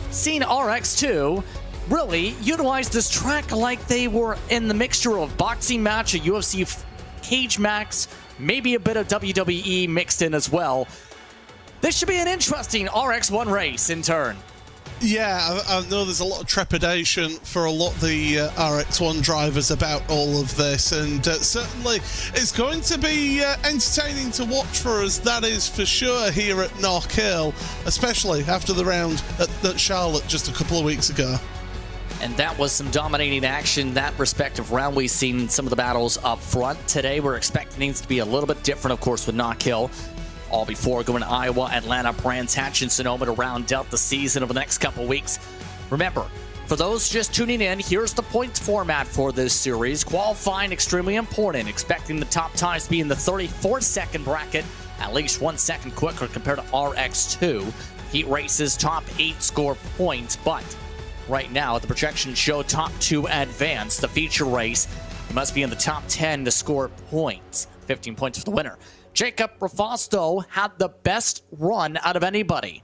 seen RX2 really utilize this track like they were in the mixture of boxing match, a UFC cage match, maybe a bit of WWE mixed in as well. This should be an interesting RX1 race in turn. Yeah, I know there's a lot of trepidation for a lot of the RX1 drivers about all of this, and certainly it's going to be entertaining to watch for us, that is for sure, here at Knockhill, especially after the round at Charlotte just a couple of weeks ago. And that was some dominating action, that respective round. We've seen some of the battles up front. Today we're expecting things to be a little bit different, of course, with Knockhill. All before going to Iowa, Atlanta, Brands Hatch, and Sonoma to round out the season over the next couple weeks. Remember, for those just tuning in, here's the points format for this series. Qualifying extremely important, expecting the top times to be in the 34-second bracket, at least 1 second quicker compared to RX2. Heat races top 8 score points, but right now the projections show top 2 advance. The feature race, you must be in the top 10 to score points. 15 points for the winner. Jacob Rafasto had the best run out of anybody.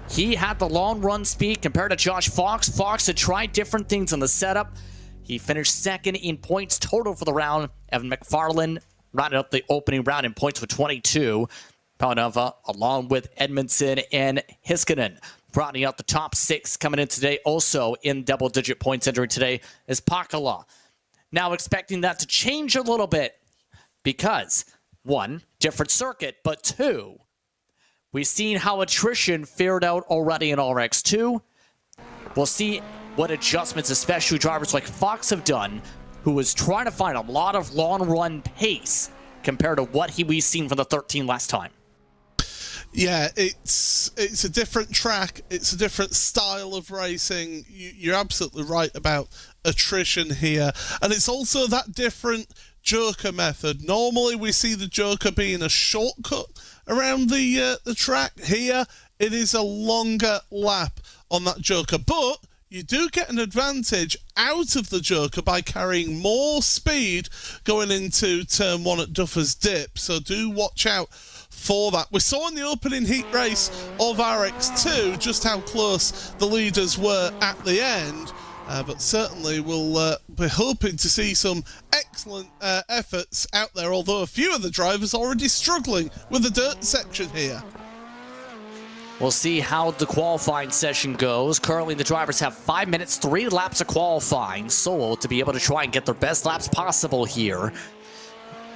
He had the long run speed compared to Josh Fox. Fox had tried different things in the setup. He finished second in points total for the round. Evan McFarland rounded up the opening round in points with 22. Paunova, along with Edmondson and Hiskinen, rounding out the top 6 coming in today. Also in double-digit points entering today is Pakala. Now expecting that to change a little bit because, 1, different circuit, but 2, we've seen how attrition fared out already in RX2. We'll see what adjustments, especially drivers like Fox have done, who was trying to find a lot of long run pace compared to what we've seen from the 13 last time. Yeah, it's a different track. It's a different style of racing. You're absolutely right about attrition here. And it's also that different Joker method. Normally we see the Joker being a shortcut around the track. Here it is a longer lap on that Joker, but you do get an advantage out of the Joker by carrying more speed going into turn 1 at Duffer's Dip, so do watch out for that. We saw in the opening heat race of RX2 just how close the leaders were at the end. But certainly we'll be hoping to see some excellent efforts out there, although a few of the drivers are already struggling with the dirt section here. We'll see how the qualifying session goes. Currently, the drivers have 5 minutes, 3 laps of qualifying solo to be able to try and get their best laps possible here.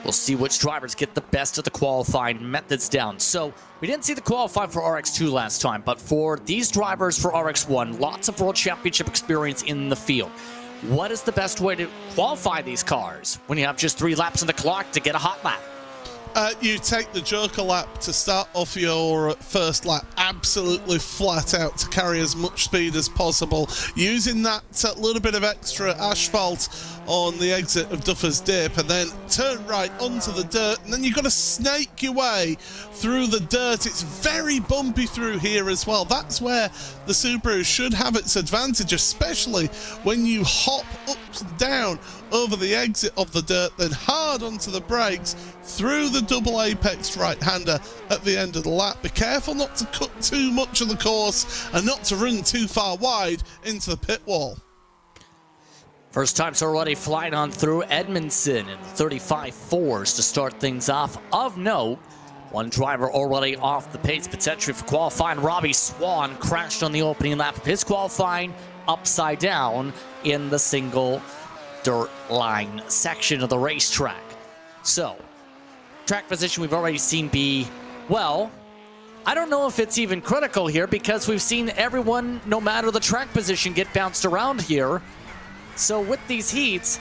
We'll see which drivers get the best of the qualifying methods down. So, we didn't see the qualifying for RX2 last time, but for these drivers for RX1, lots of World Championship experience in the field. What is the best way to qualify these cars when you have just 3 laps on the clock to get a hot lap? You take the Joker lap to start off your first lap absolutely flat out to carry as much speed as possible, using that little bit of extra asphalt on the exit of Duffer's Dip, and then turn right onto the dirt, and then you've got to snake your way through the dirt. It's very bumpy through here as well. That's where the Subaru should have its advantage, especially when you hop up and down over the exit of the dirt, then hard onto the brakes through the double apex right-hander at the end of the lap. Be careful not to cut too much of the course and not to run too far wide into the pit wall. First time's already flying on through Edmondson in 35.4s to start things off. Of note, one driver already off the pace potentially for qualifying. Robbie Swan crashed on the opening lap of his qualifying upside down in the single dirt line section of the racetrack. So, track position we've already seen be, well, I don't know if it's even critical here because we've seen everyone, no matter the track position, get bounced around here. So with these heats,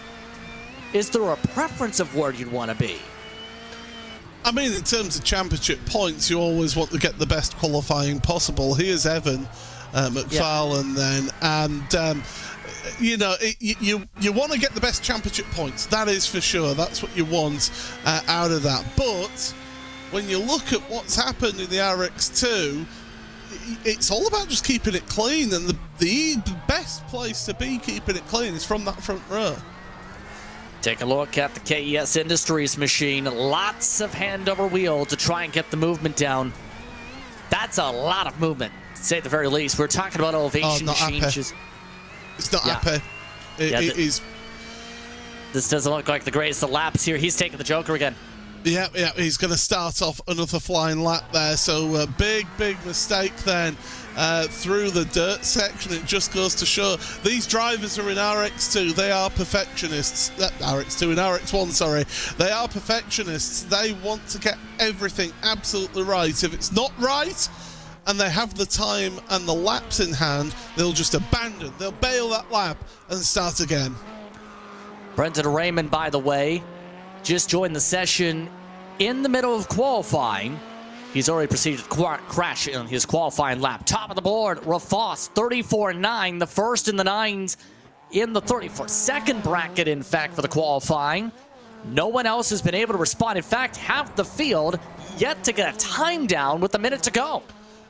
is there a preference of where you'd want to be? I mean, in terms of championship points, you always want to get the best qualifying possible. Here's Evan McFarlane then, and you know, you want to get the best championship points. That is for sure. That's what you want out of that. But when you look at what's happened in the RX2, it's all about just keeping it clean, and the best place to be keeping it clean is from that front row. Take a look at the KES Industries machine. Lots of hand over wheel to try and get the movement down. That's a lot of movement, to say at the very least. We're talking about elevation changes. It's not happy. It is. This doesn't look like the greatest of laps here. He's taking the Joker again. Yeah, he's going to start off another flying lap there. So big mistake then through the dirt section. It just goes to show these drivers are in RX2. They are perfectionists. RX2 and RX1, sorry. They are perfectionists. They want to get everything absolutely right. If it's not right, and they have the time and the laps in hand, they'll just abandon. They'll bail that lap and start again. Brendan Raymond, by the way, just joined the session in the middle of qualifying. He's already proceeded to crash in his qualifying lap. Top of the board, Rafos, 34.9, the first in the 9s in the 34-second bracket, in fact, for the qualifying. No one else has been able to respond. In fact, half the field yet to get a time down with a minute to go.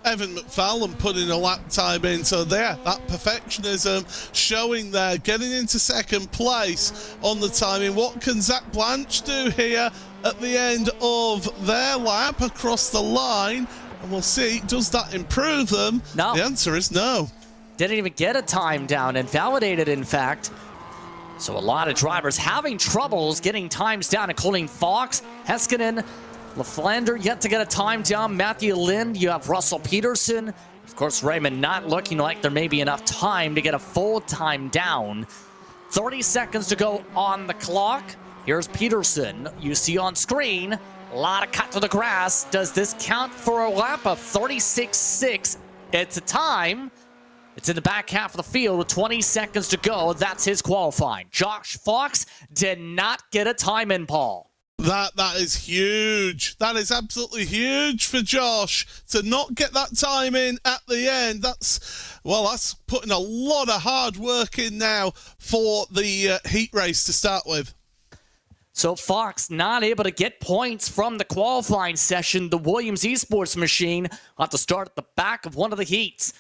Evan McFarlane putting a lap time in, so there, that perfectionism showing there, getting into second place on the timing. What can Zach Blanche do here at the end of their lap across the line? And we'll see, does that improve them? No. The answer is no. Didn't even get a time down, invalidated, in fact. So a lot of drivers having troubles getting times down, including Fox, Heskinen, LaFlander yet to get a time down. Matthew Lind, you have Russell Peterson. Of course, Raymond not looking like there may be enough time to get a full time down. 30 seconds to go on the clock. Here's Peterson. You see on screen, a lot of cut to the grass. Does this count for a lap of 36.6? It's a time. It's in the back half of the field with 20 seconds to go. That's his qualifying. Josh Fox did not get a time in, Paul. That is huge. That is absolutely huge for Josh to not get that time in at the end. That's putting a lot of hard work in now for the heat race to start with. So Fox not able to get points from the qualifying session. The Williams Esports machine will have to start at the back of one of the heats.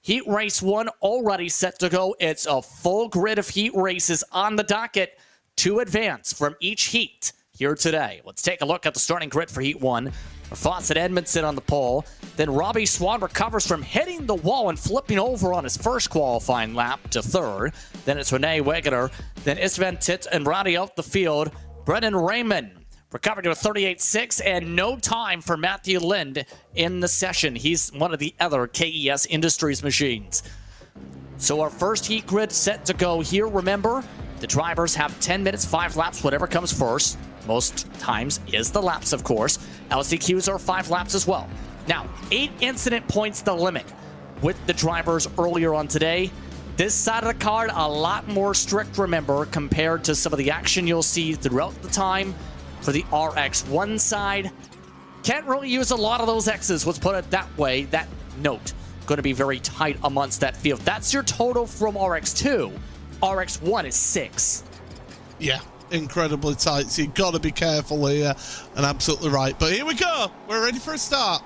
Heat race 1 already set to go. It's a full grid of heat races on the docket to advance from each heat here today. Let's take a look at the starting grid for Heat 1. Fawcett Edmondson on the pole. Then Robbie Swan recovers from hitting the wall and flipping over on his first qualifying lap to third. Then it's Renee Wegener. Then Istvan Tit and rounding out the field, Brendan Raymond recovered to a 38.6 and no time for Matthew Lind in the session. He's one of the other KES Industries machines. So our first heat grid set to go here. Remember, the drivers have 10 minutes, 5 laps, whatever comes first. Most times is the laps, of course. LCQs are 5 laps as well. Now, 8 incident points the limit with the drivers earlier on today. This side of the card, a lot more strict, remember, compared to some of the action you'll see throughout the time for the RX1 side. Can't really use a lot of those X's, let's put it that way. That note, going to be very tight amongst that field. That's your total from RX2. RX1 is 6. Yeah. Incredibly tight, so you've got to be careful here, and absolutely right. But here we go, we're ready for a start.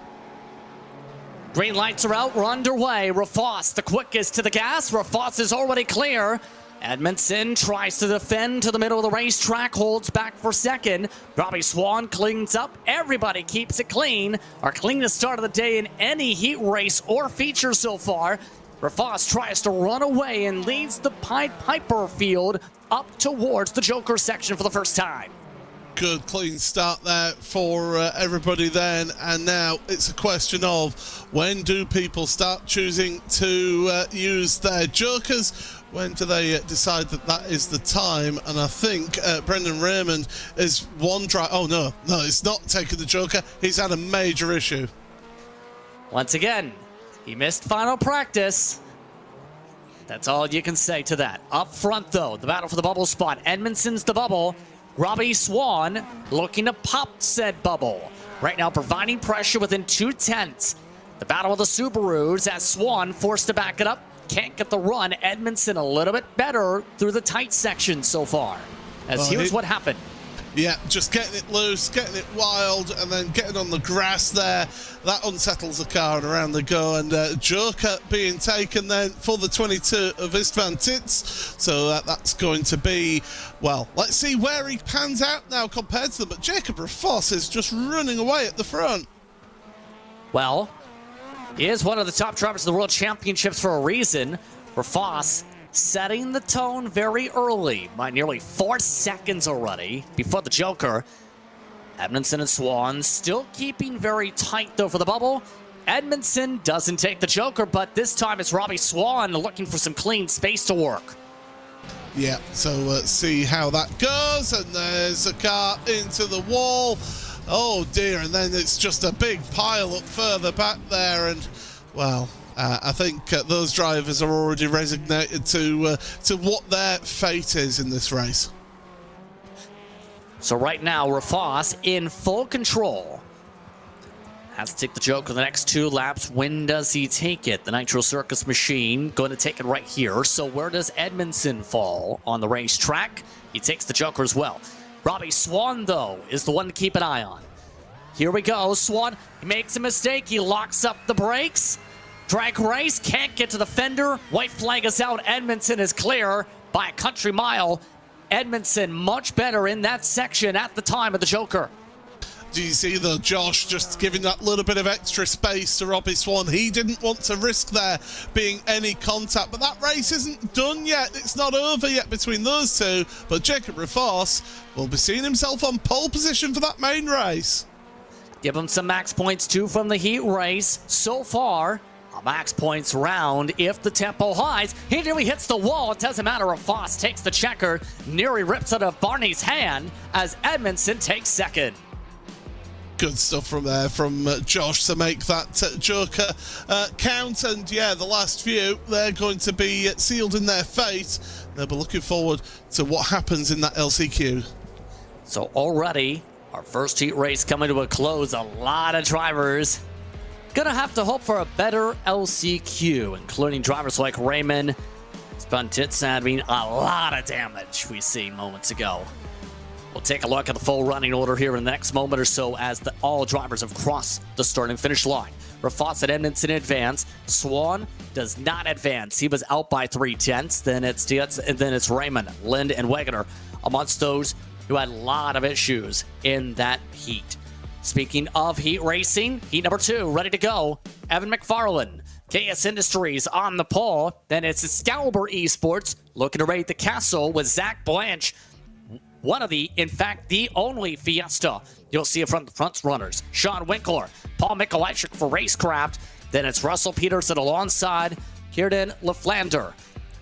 Green lights are out, we're underway. Rafos, the quickest to the gas. Rafos is already clear. Edmondson tries to defend to the middle of the racetrack, holds back for second. Robbie Swan cleans up. Everybody keeps it clean. Our cleanest start of the day in any heat race or feature so far. Rafos tries to run away and leads the Pied Piper field up towards the Joker section for the first time. Good clean start there for everybody then, and now it's a question of when do people start choosing to use their Jokers? When do they decide that that is the time? And I think Brendan Raymond is one drive. Oh no, it's not taking the Joker. He's had a major issue. Once again, he missed final practice. That's all you can say to that. Up front, though, the battle for the bubble spot. Edmondson's the bubble. Robbie Swan looking to pop said bubble. Right now, providing pressure within 2/10. The battle of the Subarus as Swan forced to back it up. can't get the run. Edmondson a little bit better through the tight section so far. As here's what happened. Yeah, just getting it loose, getting it wild, and then getting on the grass there. That unsettles the car and around they go. And Joker being taken then for the 22 of Istvan Tits. So that's going to be, well, let's see where he pans out now compared to them. But Jacob Rafos is just running away at the front. Well, he is one of the top drivers of the World Championships for a reason. Rafos setting the tone very early by nearly 4 seconds already before the Joker. Edmondson and Swan still keeping very tight though for the bubble. Edmondson doesn't take the Joker, but this time it's Robbie Swan looking for some clean space to work. Yeah, so let's see how that goes. And there's a car into the wall. Oh dear, and then it's just a big pile up further back there. And, well, I think those drivers are already resignated to what their fate is in this race. So right now, Rafos in full control. Has to take the Joker the next 2 laps. When does he take it? The Nitro Circus machine going to take it right here. So where does Edmondson fall on the racetrack? He takes the Joker as well. Robbie Swan, though, is the one to keep an eye on. Here we go. Swan, he makes a mistake. He locks up the brakes. Drag race, can't get to the fender. White flag is out. Edmondson is clear by a country mile. Edmondson much better in that section at the time of the Joker. Do you see, though, Josh just giving that little bit of extra space to Robbie Swan? He didn't want to risk there being any contact, but that race isn't done yet. It's not over yet between those two, but Jacob Rafos will be seeing himself on pole position for that main race. Give him some max points, too, from the heat race. So far, a max points round if the tempo highs. He nearly hits the wall. It doesn't matter if Foss takes the checker. Nearly rips out of Barney's hand as Edmondson takes second. Good stuff from there from Josh to make that Joker count. And yeah, the last few, they're going to be sealed in their fate. They'll be looking forward to what happens in that LCQ. So already, our first heat race coming to a close. A lot of drivers gonna have to hope for a better LCQ, including drivers like Raymond. Spuntitz having a lot of damage we see moments ago. We'll take a look at the full running order here in the next moment or so as all drivers have crossed the start and finish line. Rafos at Edmondson advance. Swan does not advance. He was out by 3/10. Then it's Raymond, Lind, and Wegener amongst those who had a lot of issues in that heat. Speaking of heat racing, heat number 2 ready to go. Evan McFarland, KS Industries on the pole. Then it's Excalibur Esports looking to raid the castle with Zach Blanche. One of in fact, the only Fiesta you'll see from the front runners. Sean Winkler, Paul Mikolajczyk for Racecraft. Then it's Russell Peterson alongside Kierden LaFlander.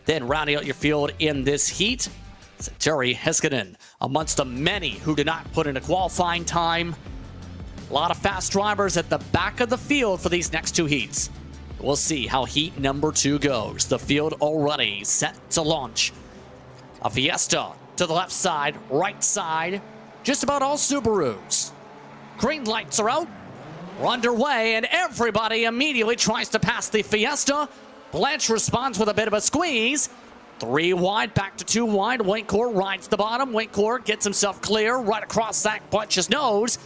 Then rounding out your field in this heat, it's Terry Heiskanen amongst the many who did not put in a qualifying time. A lot of fast drivers at the back of the field for these next 2 heats. We'll see how heat number 2 goes. The field already set to launch. A Fiesta to the left side, right side, just about all Subarus. Green lights are out. We're underway, and everybody immediately tries to pass the Fiesta. Blanche responds with a bit of a squeeze. 3 wide, back to 2 wide. Winkler rides the bottom. Winkler gets himself clear right across Zach Blanche's nose.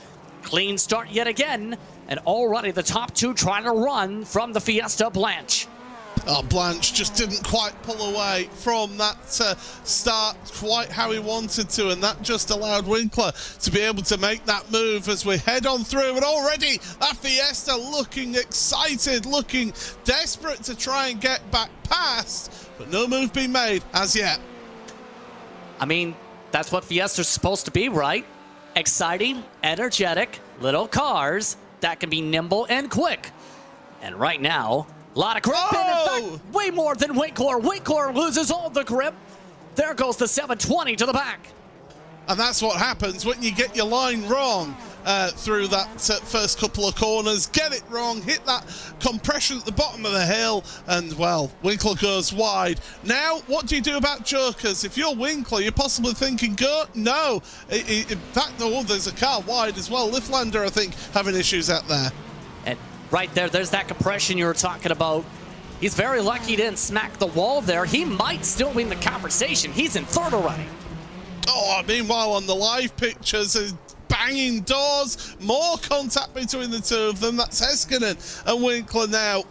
Clean start yet again, and already the top 2 trying to run from the Fiesta. Blanche. Oh, Blanche just didn't quite pull away from that start quite how he wanted to, and that just allowed Winkler to be able to make that move as we head on through. And already that Fiesta looking excited, looking desperate to try and get back past, but no move being made as yet. I mean, that's what Fiesta's supposed to be, right? Exciting, energetic, little cars that can be nimble and quick. And right now, a lot of grip, and in fact, way more than Winkler. Winkler loses all the grip. There goes the 720 to the back. And that's what happens when you get your line wrong through that first couple of corners. Get it wrong, hit that compression at the bottom of the hill, and, well, Winkler goes wide. Now, what do you do about Jokers? If you're Winkler, you're possibly thinking, go? No. In fact, there's a car wide as well. Liftlander, I think, having issues out there. And right there's that compression you were talking about. He's very lucky he didn't smack the wall there. He might still win the conversation. He's in third already. Oh, meanwhile, on the live pictures, banging doors, more contact between the two of them. That's Heiskanen and Winkler now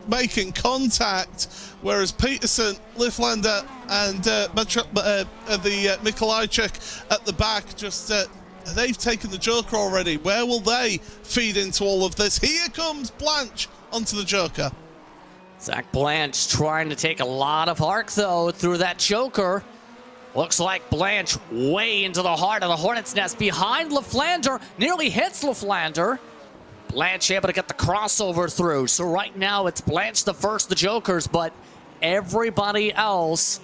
making contact, whereas Peterson, Lifflander, and the Mikolajczyk at the back just they've taken the Joker already. Where will they feed into all of this? Here comes Blanche onto the Joker. Zach Blanche trying to take a lot of arc, though, through that Joker. Looks like Blanche way into the heart of the Hornet's Nest behind Lifflander. Nearly hits Lifflander. Blanche able to get the crossover through. So right now it's Blanche the first, the Jokers, but everybody else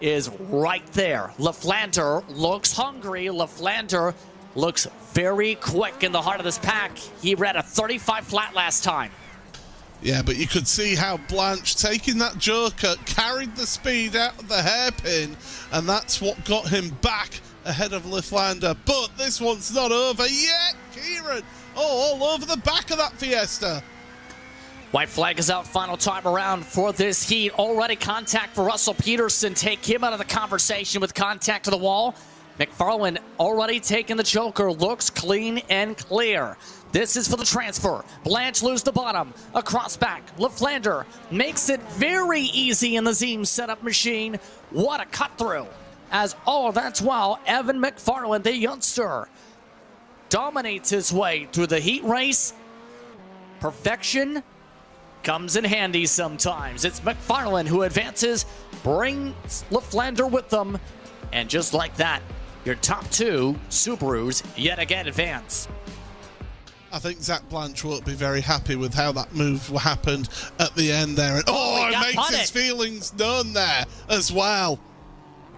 is right there. Lifflander looks hungry. Lifflander looks very quick in the heart of this pack. He ran a 35 flat last time. Yeah, but you could see how Blanche, taking that Joker, carried the speed out of the hairpin, and that's what got him back ahead of Lifflander. But this one's not over yet. Kieran, all over the back of that Fiesta. White flag is out, final time around for this heat. Already contact for Russell Peterson. Take him out of the conversation with contact to the wall. McFarland already taking the Joker. Looks clean and clear. This is for the transfer. Blanche lose the bottom. Across back. Lifflander makes it very easy in the Zeem setup machine. What a cut through. As all that's while Evan McFarland, the youngster, dominates his way through the heat race. Perfection comes in handy sometimes. It's McFarland who advances, brings Lifflander with them, and just like that, your top two Subarus yet again advance. I think Zach Blanche won't be very happy with how that move happened at the end there. And it makes punted. his feelings known there as well.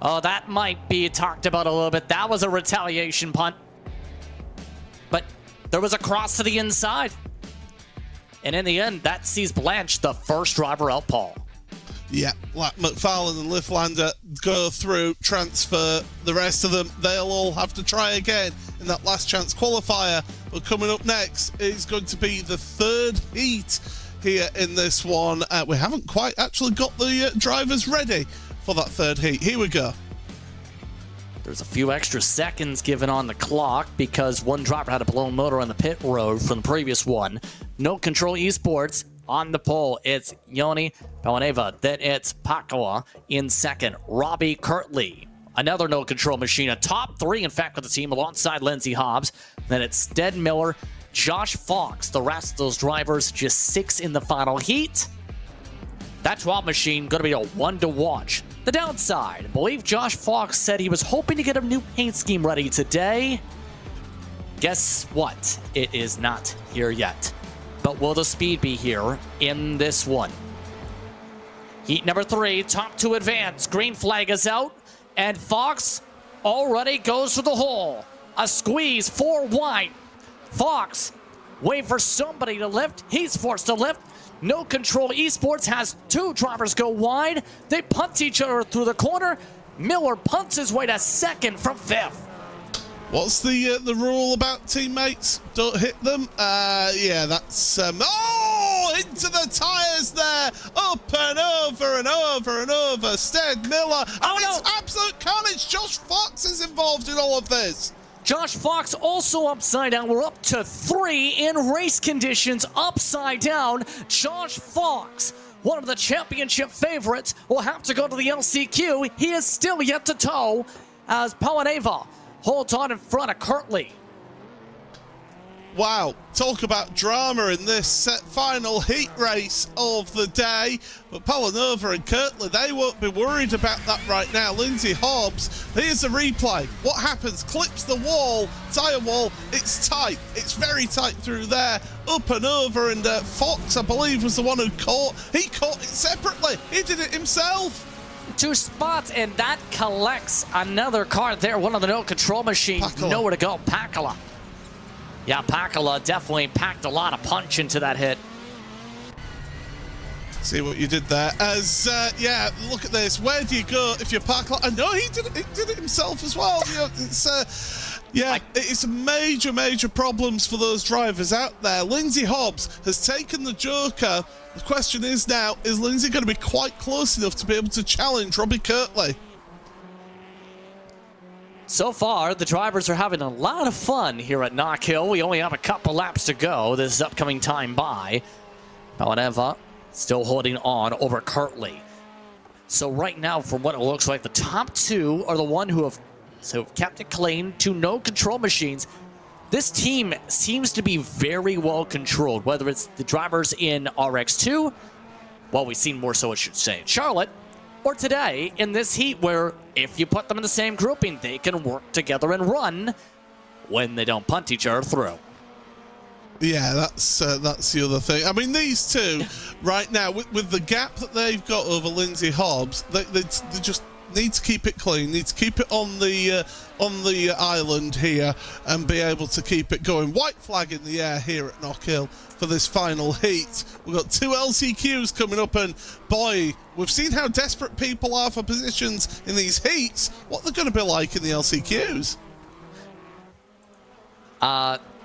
Oh, that might be talked about a little bit. That was a retaliation punt. But there was a cross to the inside. And in the end, that sees Blanche the first driver out, Paul. Yeah, like McFarland and Lifflander go through, transfer. The rest of them, they'll all have to try again in that last chance qualifier. But coming up next is going to be the third heat here in this one. We haven't quite actually got the drivers ready for that third heat. Here we go. There's a few extra seconds given on the clock because one driver had a blown motor on the pit road from the previous one. No Control Esports on the pole. It's Joni Pawaneva. Then it's Pakala in second. Robbie Kirtley, another No Control machine. A top three, in fact, with the team alongside Lindsey Hobbs. Then it's Stead Miller, Josh Fox. The rest of those drivers, just 6 in the final heat. That 12 machine going to be a one to watch. The downside, I believe Josh Fox said he was hoping to get a new paint scheme ready today. Guess what? It is not here yet. But will the speed be here in this one? Heat number 3, top 2 advance. Green flag is out, and Fox already goes for the hole. A squeeze, 4 wide. Fox waiting for somebody to lift. He's forced to lift. No Control Esports has 2 drivers go wide. They punt each other through the corner. Miller punts his way to second from 5th. What's the rule about teammates? Don't hit them? Yeah, that's... into the tyres there! Up and over and over and over. Stead Miller. And it's absolute carnage. Josh Fox is involved in all of this. Josh Fox also upside down. We're up to 3 in race conditions upside down. Josh Fox, one of the championship favorites, will have to go to the LCQ. He is still yet to tow as Pawaneva holds on in front of Kirtley. Wow, talk about drama in this final heat race of the day. But Pawanova and Kirtley, they won't be worried about that right now. Lindsey Hobbs, here's a replay. What happens? Clips the wall, tyre wall. It's tight. It's very tight through there. Up and over, and Fox, I believe, was the one who caught. He caught it separately. He did it himself. 2 spots, and that collects another car there. One of the No Control machines. Pakala. Nowhere to go. Pakala. Yeah, Pakala definitely packed a lot of punch into that hit. See what you did there. As, yeah, look at this. Where do you go if you're Pakala? I know he did it himself as well. You know, it's, Yeah, it's major, major problems for those drivers out there. Lindsay Hobbs has taken the Joker. The question is now, is Lindsay going to be quite close enough to be able to challenge Robbie Kirtley? So far, the drivers are having a lot of fun here at Knockhill. We only have a couple laps to go. This upcoming time by. However, still holding on over Kirtley. So right now, from what it looks like, the top two are the one who have kept it clean to no control machines. This team seems to be very well controlled, whether it's the drivers in RX2, well, we've seen more so, I should say, in Charlotte, or today in this heat where if you put them in the same grouping, they can work together and run when they don't punt each other through. Yeah, that's the other thing. I mean, these two right now, with the gap that they've got over Lindsay Hobbs, they just need to keep it clean, need to keep it on the island here and be able to keep it going. White flag in the air here at Knockhill for this final heat. We've got 2 LCQs coming up, and boy, we've seen how desperate people are for positions in these heats. What they're going to be like in the LCQs?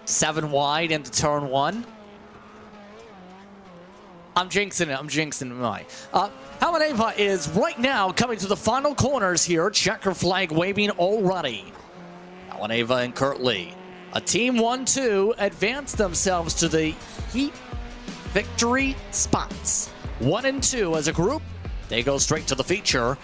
7 wide into turn 1. I'm jinxing it. Hamaneva is right now coming to the final corners here. Checker flag waving already. Hamaneva and Kirtley. A team 1-2 advance themselves to the heat victory spots. 1 and 2 as a group. They go straight to the feature.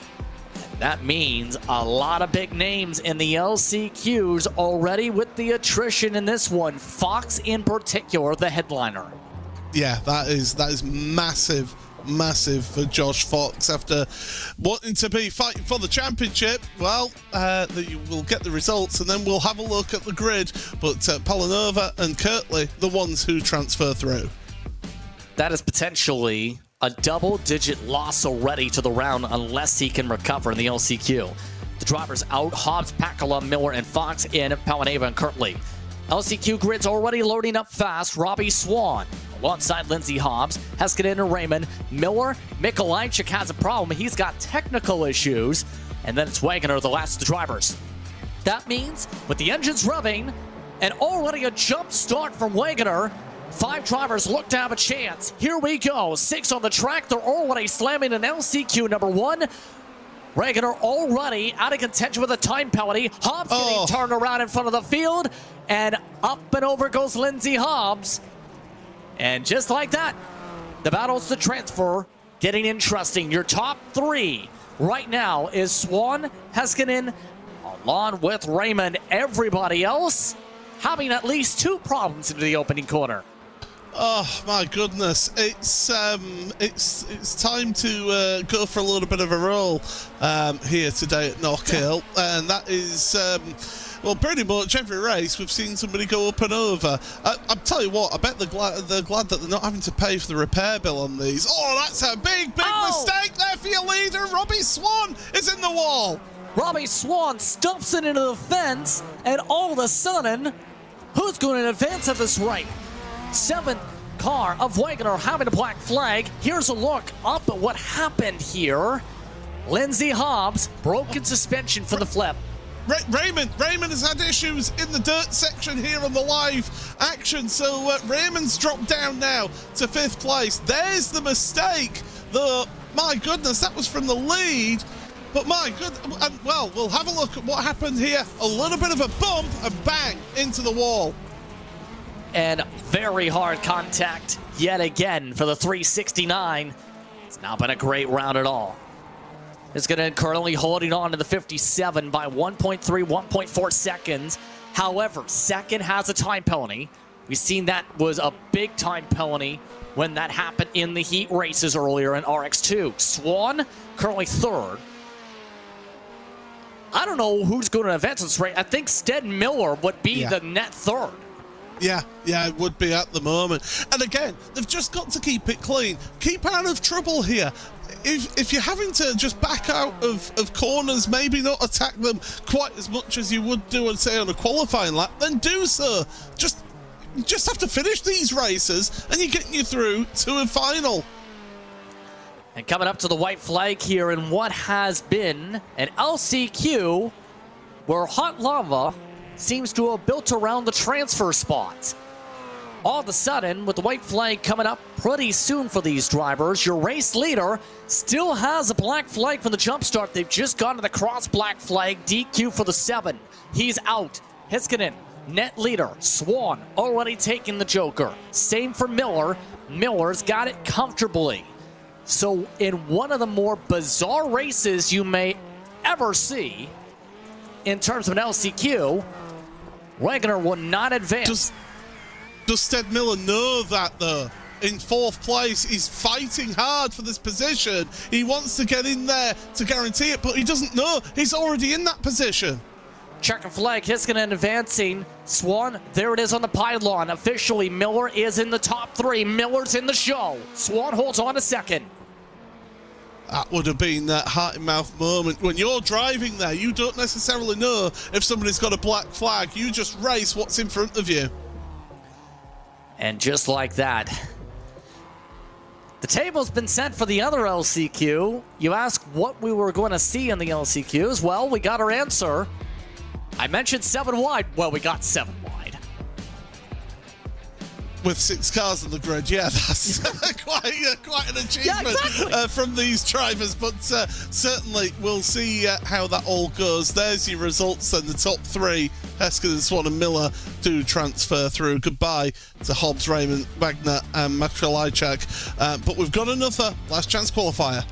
That means a lot of big names in the LCQs already with the attrition in this one. Fox in particular, the headliner. Yeah, that is massive for Josh Fox after wanting to be fighting for the championship. Well, we'll get the results and then we'll have a look at the grid. But Palanova and Kirtley, the ones who transfer through. That is potentially a double-digit loss already to the round unless he can recover in the LCQ. The drivers out, Hobbs, Pakala, Miller, and Fox in, Palaneva and Kirtley. LCQ grid's already loading up fast. Robbie Swan alongside Lindsay Hobbs, Heskinen and Raymond. Miller, Mikolajczyk has a problem. He's got technical issues. And then it's Wagner, the last of the drivers. That means with the engines revving and already a jump start from Wagner, 5 drivers look to have a chance. Here we go. 6 on the track. They're already slamming an LCQ number 1. Wagner already out of contention with a time penalty. Hobbs getting turned around in front of the field. And up and over goes Lindsay Hobbs. And just like that, the battles to transfer getting interesting. Your top 3 right now is Swan, Heskinen, along with Raymond. Everybody else having at least 2 problems into the opening corner. Oh my goodness! It's time to go for a little bit of a roll here today at Knockhill, and that is well, pretty much every race we've seen somebody go up and over. I'll tell you what, I bet they're glad that they're not having to pay for the repair bill on these. Oh, that's a big mistake there for your leader. Robbie Swan is in the wall. Robbie Swan stuffs it into the fence, and all of a sudden, who's going to advance at this rate? 7th car of Wagner having a black flag. Here's a look up at what happened here. Lindsay Hobbs broken suspension for the flip. Raymond has had issues in the dirt section here on the live action, so Raymond's dropped down now to 5th place. There's the mistake. My goodness, that was from the lead. But my goodness, well, we'll have a look at what happened here. A little bit of a bump and bang into the wall. And very hard contact yet again for the 369. It's not been a great round at all. It's going to currently holding on to the 57 by 1.3, 1.4 seconds. However, second has a time penalty. We've seen that was a big time penalty when that happened in the heat races earlier in RX2. Swan currently 3rd. I don't know who's going to advance this race. I think Stead Miller would be the net 3rd. Yeah, it would be at the moment. And again, they've just got to keep it clean. Keep out of trouble here. If you're having to just back out of corners, maybe not attack them quite as much as you would do, say, on a qualifying lap, then do so. Just have to finish these races and you're getting you through to a final. And coming up to the white flag here in what has been an LCQ where Hot Lava seems to have built around the transfer spots. All of a sudden, with the white flag coming up pretty soon for these drivers, your race leader still has a black flag from the jump start. They've just gone to the cross black flag, DQ for the 7. He's out. Heiskanen, net leader. Swan already taking the Joker. Same for Miller. Miller's got it comfortably. So in one of the more bizarre races you may ever see in terms of an LCQ, Wagner will not advance. Does Stead Miller know that, though? In 4th place, he's fighting hard for this position. He wants to get in there to guarantee it, but he doesn't know. He's already in that position. Checkered flag, Heiskanen advancing. Swan, there it is on the pylon. Officially, Miller is in the top 3. Miller's in the show. Swan holds on a second. That would have been that heart-in-mouth moment. When you're driving there, you don't necessarily know if somebody's got a black flag. You just race what's in front of you. And just like that, the table's been set for the other LCQ. You ask what we were going to see in the LCQs. Well, we got our answer. I mentioned 7 wide. Well, we got 7 wide. With 6 cars on the grid, yeah, that's quite an achievement from these drivers. But certainly, we'll see how that all goes. There's your results, and the top 3, Heiskanen, Swan and Miller, do transfer through. Goodbye to Hobbs, Raymond, Wagner and Makralajczak. But we've got another last chance qualifier.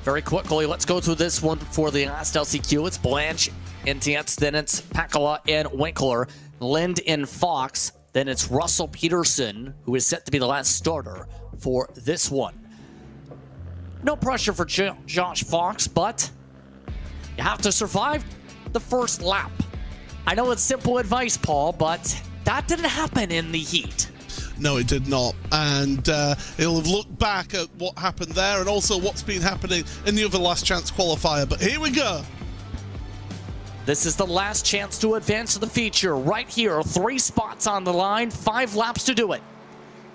Very quickly, let's go through this one for the last LCQ. It's Blanche, Intietz, then it's Pakala and Winkler, Lind and Fox. Then it's Russell Peterson, who is set to be the last starter for this one. No pressure for Josh Fox, but you have to survive the first lap. I know it's simple advice, Paul, but that didn't happen in the heat. No, it did not. And he'll have looked back at what happened there and also what's been happening in the other last chance qualifier. But here we go. This is the last chance to advance to the feature. Right here, 3 spots on the line, 5 laps to do it.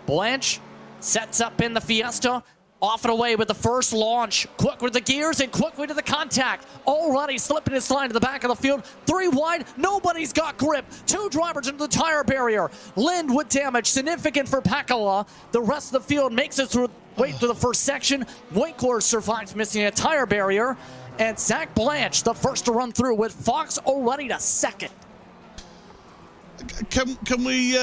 Blanche sets up in the Fiesta, off and away with the first launch. Quick with the gears and quickly to the contact. Already slipping his line to the back of the field. 3 wide, nobody's got grip. 2 drivers into the tire barrier. Lind with damage, significant for Pakala. The rest of the field makes it through the first section. Winkler survives missing a tire barrier. And Zach Blanche, the first to run through, with Fox already to second. Can we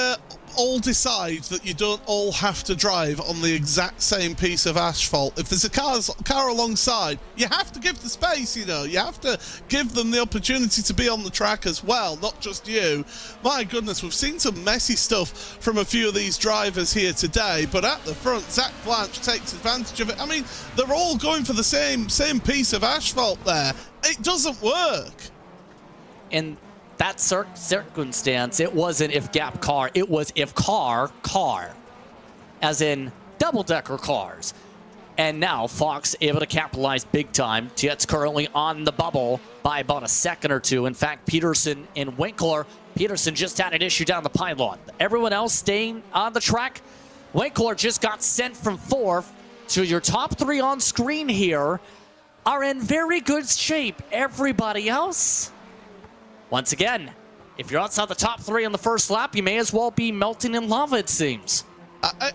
all decide that you don't all have to drive on the exact same piece of asphalt? If there's a car alongside, you have to give the space, you know. You have to give them the opportunity to be on the track as well, not just you. My goodness, we've seen some messy stuff from a few of these drivers here today, but at the front, Zach Blanche takes advantage of it. I mean, they're all going for the same piece of asphalt there. It doesn't work. In that circumstance, it wasn't if gap car, it was if car, as in double-decker cars. And now Fox able to capitalize big time. Tietz currently on the bubble by about a second or 2. In fact, Peterson and Winkler, Peterson just had an issue down the pylon. Everyone else staying on the track. Winkler just got sent from 4th. So your top 3 on screen here are in very good shape. Everybody else, once again, if you're outside the top 3 on the first lap, you may as well be melting in lava, it seems.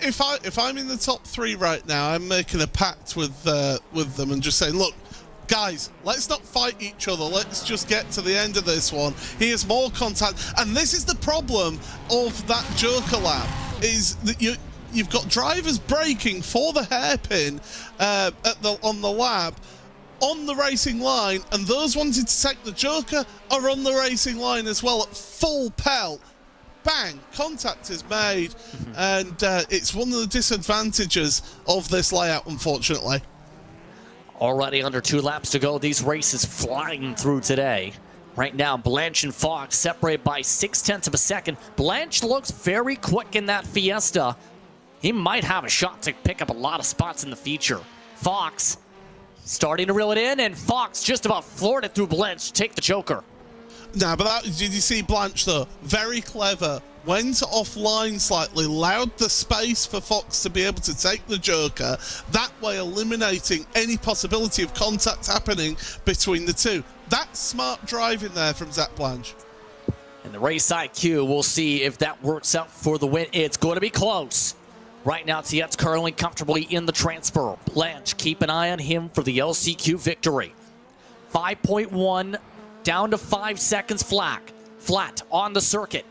If I'm in the top 3 right now, I'm making a pact with them and just saying, look, guys, let's not fight each other. Let's just get to the end of this one. Here's more contact. And this is the problem of that Joker lap, is that you've got drivers braking for the hairpin on the lap, on the racing line, and those wanting to take the Joker are on the racing line as well at full pelt. Bang, contact is made, and it's one of the disadvantages of this layout, unfortunately. Already under 2 laps to go. These races flying through today. Right now, Blanche and Fox separated by 0.6 of a second. Blanche looks very quick in that Fiesta. He might have a shot to pick up a lot of spots in the feature. Fox starting to reel it in, and Fox just about floored it through Blanche to take the Joker. Nah, but did you see Blanche, though? Very clever. Went offline slightly, allowed the space for Fox to be able to take the Joker, that way eliminating any possibility of contact happening between the two. That's smart driving there from Zach Blanche. And the race IQ, we'll see if that works out for the win. It's going to be close. Right now, Tiet's currently comfortably in the transfer. Blanche, keep an eye on him for the LCQ victory. 5.1 down to 5 seconds flat on the circuit.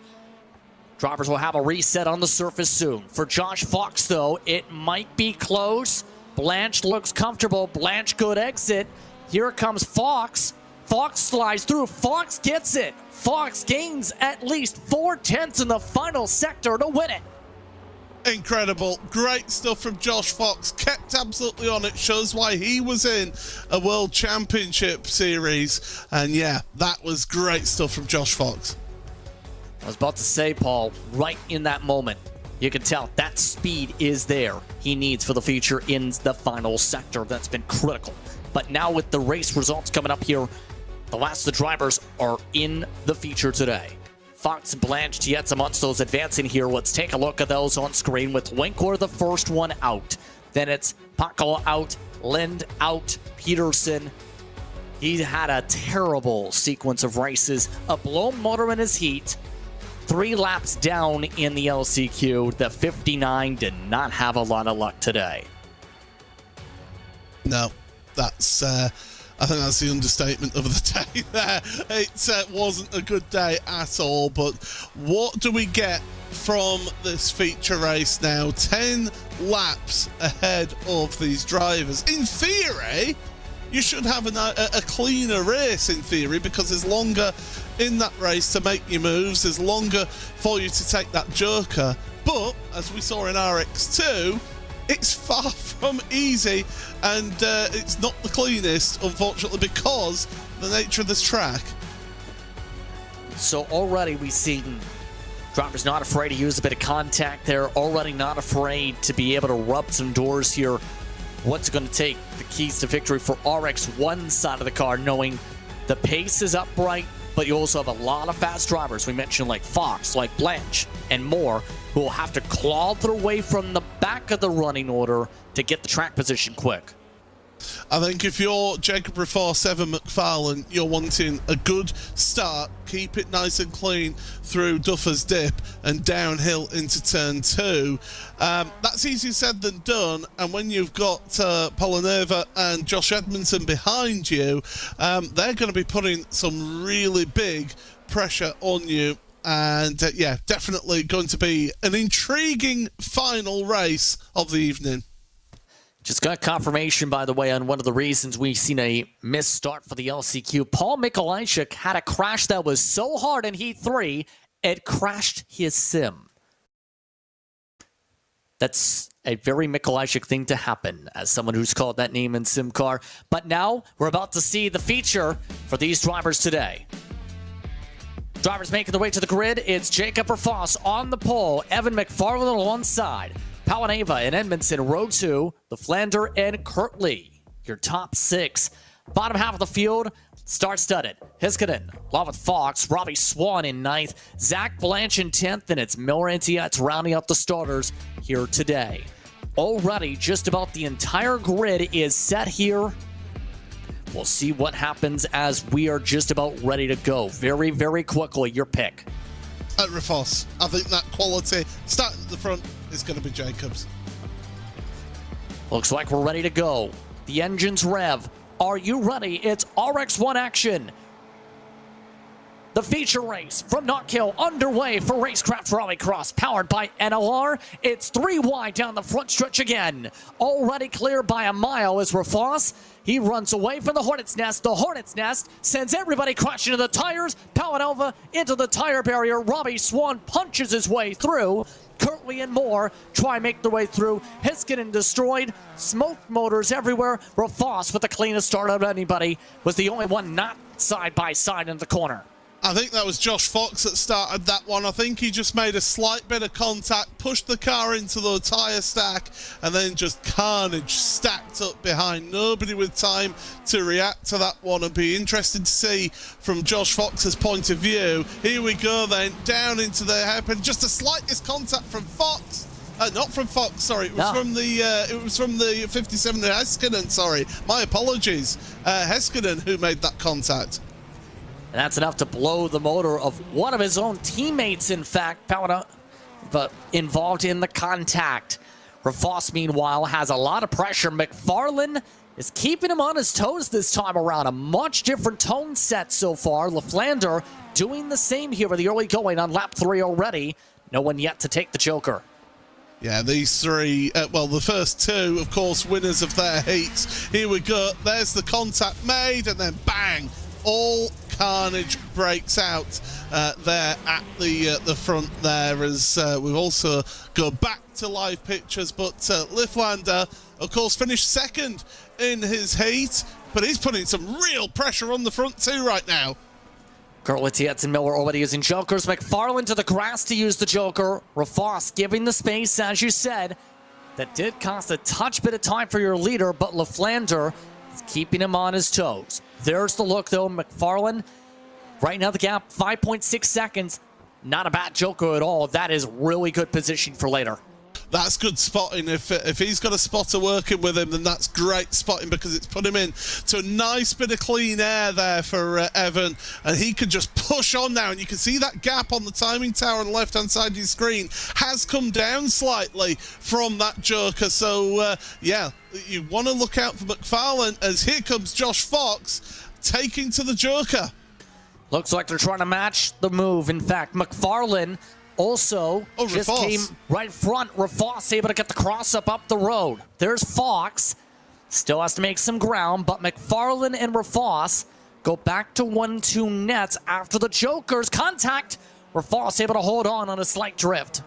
Drivers will have a reset on the surface soon. For Josh Fox, though, it might be close. Blanche looks comfortable. Blanche could exit. Here comes Fox. Fox slides through. Fox gets it. Fox gains at least 4/10 in the final sector to win it. Incredible. Great stuff from Josh Fox. Kept absolutely on it. Shows why he was in a World Championship series. And yeah, that was great stuff from Josh Fox. I was about to say, Paul, right in that moment, you can tell that speed is there he needs for the feature in the final sector. That's been critical. But now with the race results coming up here, the last of the drivers are in the feature today. Fox and Blanche, Tiet amongst those advancing here. Let's take a look at those on screen with Winkler the first one out. Then it's Pakala out, Lind out, Peterson. He had a terrible sequence of races. A blown motor in his heat. 3 laps down in the LCQ. The 59 did not have a lot of luck today. No, that's I think that's the understatement of the day there. It wasn't a good day at all, but what do we get from this feature race now? 10 laps ahead of these drivers. In theory, you should have a cleaner race in theory, because there's longer in that race to make your moves. There's longer for you to take that joker. But, as we saw in RX2, it's far from easy, and it's not the cleanest, unfortunately, because of the nature of this track. So already we've seen drivers not afraid to use a bit of contact there, already not afraid to be able to rub some doors here. What's going to take the keys to victory for RX1 side of the car, knowing the pace is upright, but you also have a lot of fast drivers. We mentioned like Fox, like Blanche, and more, who will have to claw their way from the back of the running order to get the track position quick. I think if you're Jacob Raffor, Seven McFarlane, you're wanting a good start, keep it nice and clean through Duffer's Dip and downhill into turn 2. That's easier said than done, and when you've got Polanova and Josh Edmondson behind you, they're going to be putting some really big pressure on you. And yeah, definitely going to be an intriguing final race of the evening. Just got confirmation, by the way, on one of the reasons we've seen a missed start for the LCQ. Paul Mikolajczyk had a crash that was so hard in Heat 3, it crashed his sim. That's a very Mikolajczyk thing to happen, as someone who's called that name in SimCar. But now we're about to see the feature for these drivers today. Drivers making their way to the grid. It's Jacob Raffoss on the pole. Evan McFarlane on one side. Palaneva and Edmondson, row 2. The Flander and Kirtley, your top 6. Bottom half of the field, star-studded. Hiskinen, along with Fox. Robbie Swan in 9th. Zach Blanche in 10th. And it's Miller and Tietz rounding up the starters here today. Already, just about the entire grid is set here. We'll see what happens as we are just about ready to go. Very, very quickly, your pick. At Raffoss, I think that quality, starting at the front, is going to be Jacobs. Looks like we're ready to go. The engines rev. Are you ready? It's RX1 action. The feature race from Knockhill underway for Racecraft Rallycross, powered by NLR. It's 3 wide down the front stretch again. Already clear by a mile is Raffoss. He runs away from the Hornet's Nest. The Hornet's Nest sends everybody crashing into the tires. Palanova into the tire barrier. Robbie Swan punches his way through. Kirtley and Moore try and make their way through. Hiskinen destroyed. Smoke motors everywhere. Raffoss, with the cleanest start of anybody, was the only one not side by side in the corner. I think that was Josh Fox that started that one. I think he just made a slight bit of contact, pushed the car into the tyre stack, and then just carnage stacked up behind. Nobody with time to react to that one, and be interested to see from Josh Fox's point of view. Here we go then, down into the hairpin. Just the slightest contact from Fox. Not from Fox, sorry. It was from the 57 Heskinen, sorry. My apologies. Heskinen who made that contact. And that's enough to blow the motor of one of his own teammates, in fact, but involved in the contact. Rafos, meanwhile, has a lot of pressure. McFarlane is keeping him on his toes this time around. A much different tone set so far. LaFlander doing the same here with the early going on lap 3 already. No one yet to take the Joker. Yeah, these three, well, the first two, of course, winners of their heats. Here we go. There's the contact made, and then bang, all carnage breaks out there at the front there, as we've also go back to live pictures. But Liflander, of course, finished second in his heat, but he's putting some real pressure on the front too right now. Currently, Tietz and Miller already using Jokers. McFarlane to the grass to use the Joker. Rafos giving the space, as you said. That did cost a touch bit of time for your leader, but LaFlander is keeping him on his toes. There's the look, though. McFarlane, right now the gap, 5.6 seconds. Not a bad Joker at all. That is really good position for later. That's good spotting. If he's got a spotter working with him, then that's great spotting, because it's put him in to a nice bit of clean air there for Evan, and he can just push on now. And you can see that gap on the timing tower on the left-hand side of your screen has come down slightly from that Joker. So, yeah, you want to look out for McFarlane, as here comes Josh Fox taking to the Joker. Looks like they're trying to match the move. In fact, McFarlane also just came right front. Rafos able to get the cross-up up the road. There's Fox. Still has to make some ground, but McFarlane and Rafos go back to 1-2 nets after the Joker's contact. Rafos able to hold on a slight drift.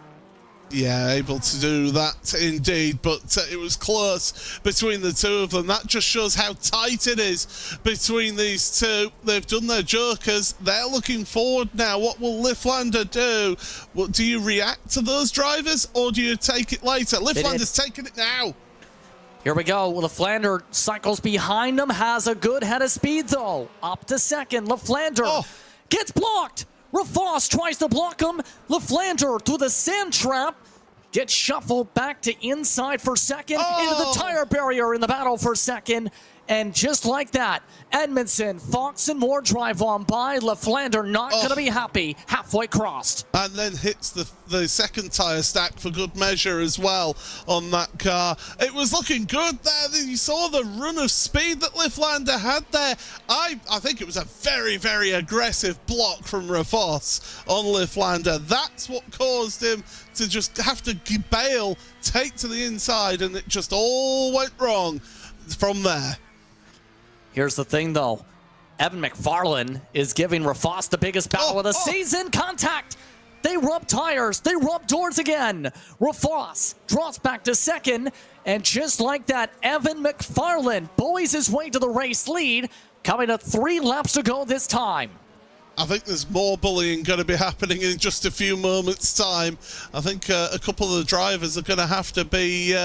Yeah, able to do that indeed, but it was close between the two of them. That just shows how tight it is between these two. They've done their Jokers. They're looking forward now. What will Liflander do? What, do you react to those drivers, or do you take it later? Liflander's taking it now. Here we go. Laflander cycles behind him, has a good head of speed, though. Up to second. Laflander gets blocked. Rafos tries to block him. Laflander through the sand trap. Gets shuffled back to inside for second. Into the tire barrier in the battle for second. And just like that, Edmondson, Fox, and Moore drive on by. Laflander not going to be happy. Halfway crossed. And then hits the second tyre stack for good measure as well on that car. It was looking good there. You saw the run of speed that Liflander had there. I think it was a very, very aggressive block from Rafos on Liflander. That's what caused him to just have to bail, take to the inside, and it just all went wrong from there. Here's the thing, though. Evan McFarlane is giving Rafos the biggest battle of the season. Contact. They rub tires. They rub doors again. Rafos drops back to second. And just like that, Evan McFarlane buoys his way to the race lead. Coming to 3 laps to go this time. I think there's more bullying going to be happening in just a few moments' time. I think a couple of the drivers are going to have to be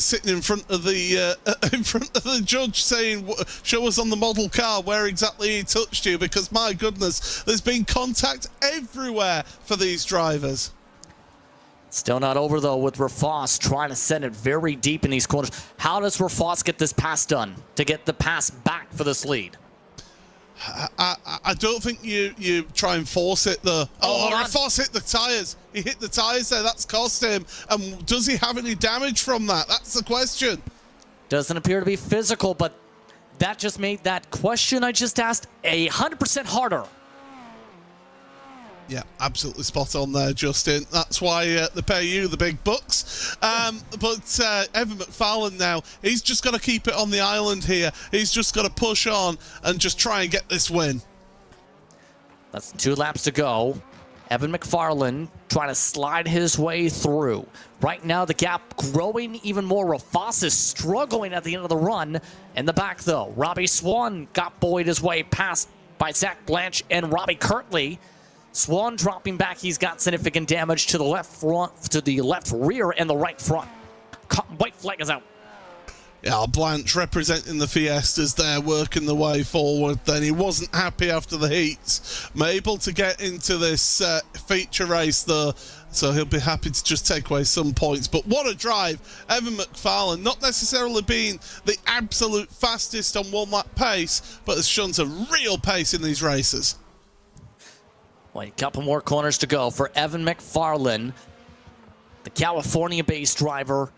sitting in front of the judge, saying, "Show us on the model car where exactly he touched you," because my goodness, there's been contact everywhere for these drivers. Still not over, though, with Rafos trying to send it very deep in these corners. How does Rafos get this pass done to get the pass back for this lead? I don't think you try and force it, though. Rafos hit the tyres. He hit the tyres there. That's cost him. And does he have any damage from that? That's the question. Doesn't appear to be physical, but that just made that question I just asked 100% harder. Yeah, absolutely spot on there, Justin. That's why they pay you the big bucks. But Evan McFarlane now, he's just got to keep it on the island here. He's just got to push on and just try and get this win. That's 2 laps to go. Evan McFarlane trying to slide his way through. Right now, the gap growing even more. Rafos is struggling at the end of the run. In the back, though, Robbie Swan got buoyed his way past by Zach Blanche and Robbie Kirtley. Swan dropping back. He's got significant damage to the left front, to the left rear, and the right front. White flag is out. Yeah, Blanche representing the Fiestas there, working the way forward. Then he wasn't happy after the heats. Able to get into this feature race though, so he'll be happy to just take away some points. But what a drive. Evan McFarlane, not necessarily being the absolute fastest on one lap pace, but has shown some real pace in these races. Well, a couple more corners to go for Evan McFarlane. The California-based driver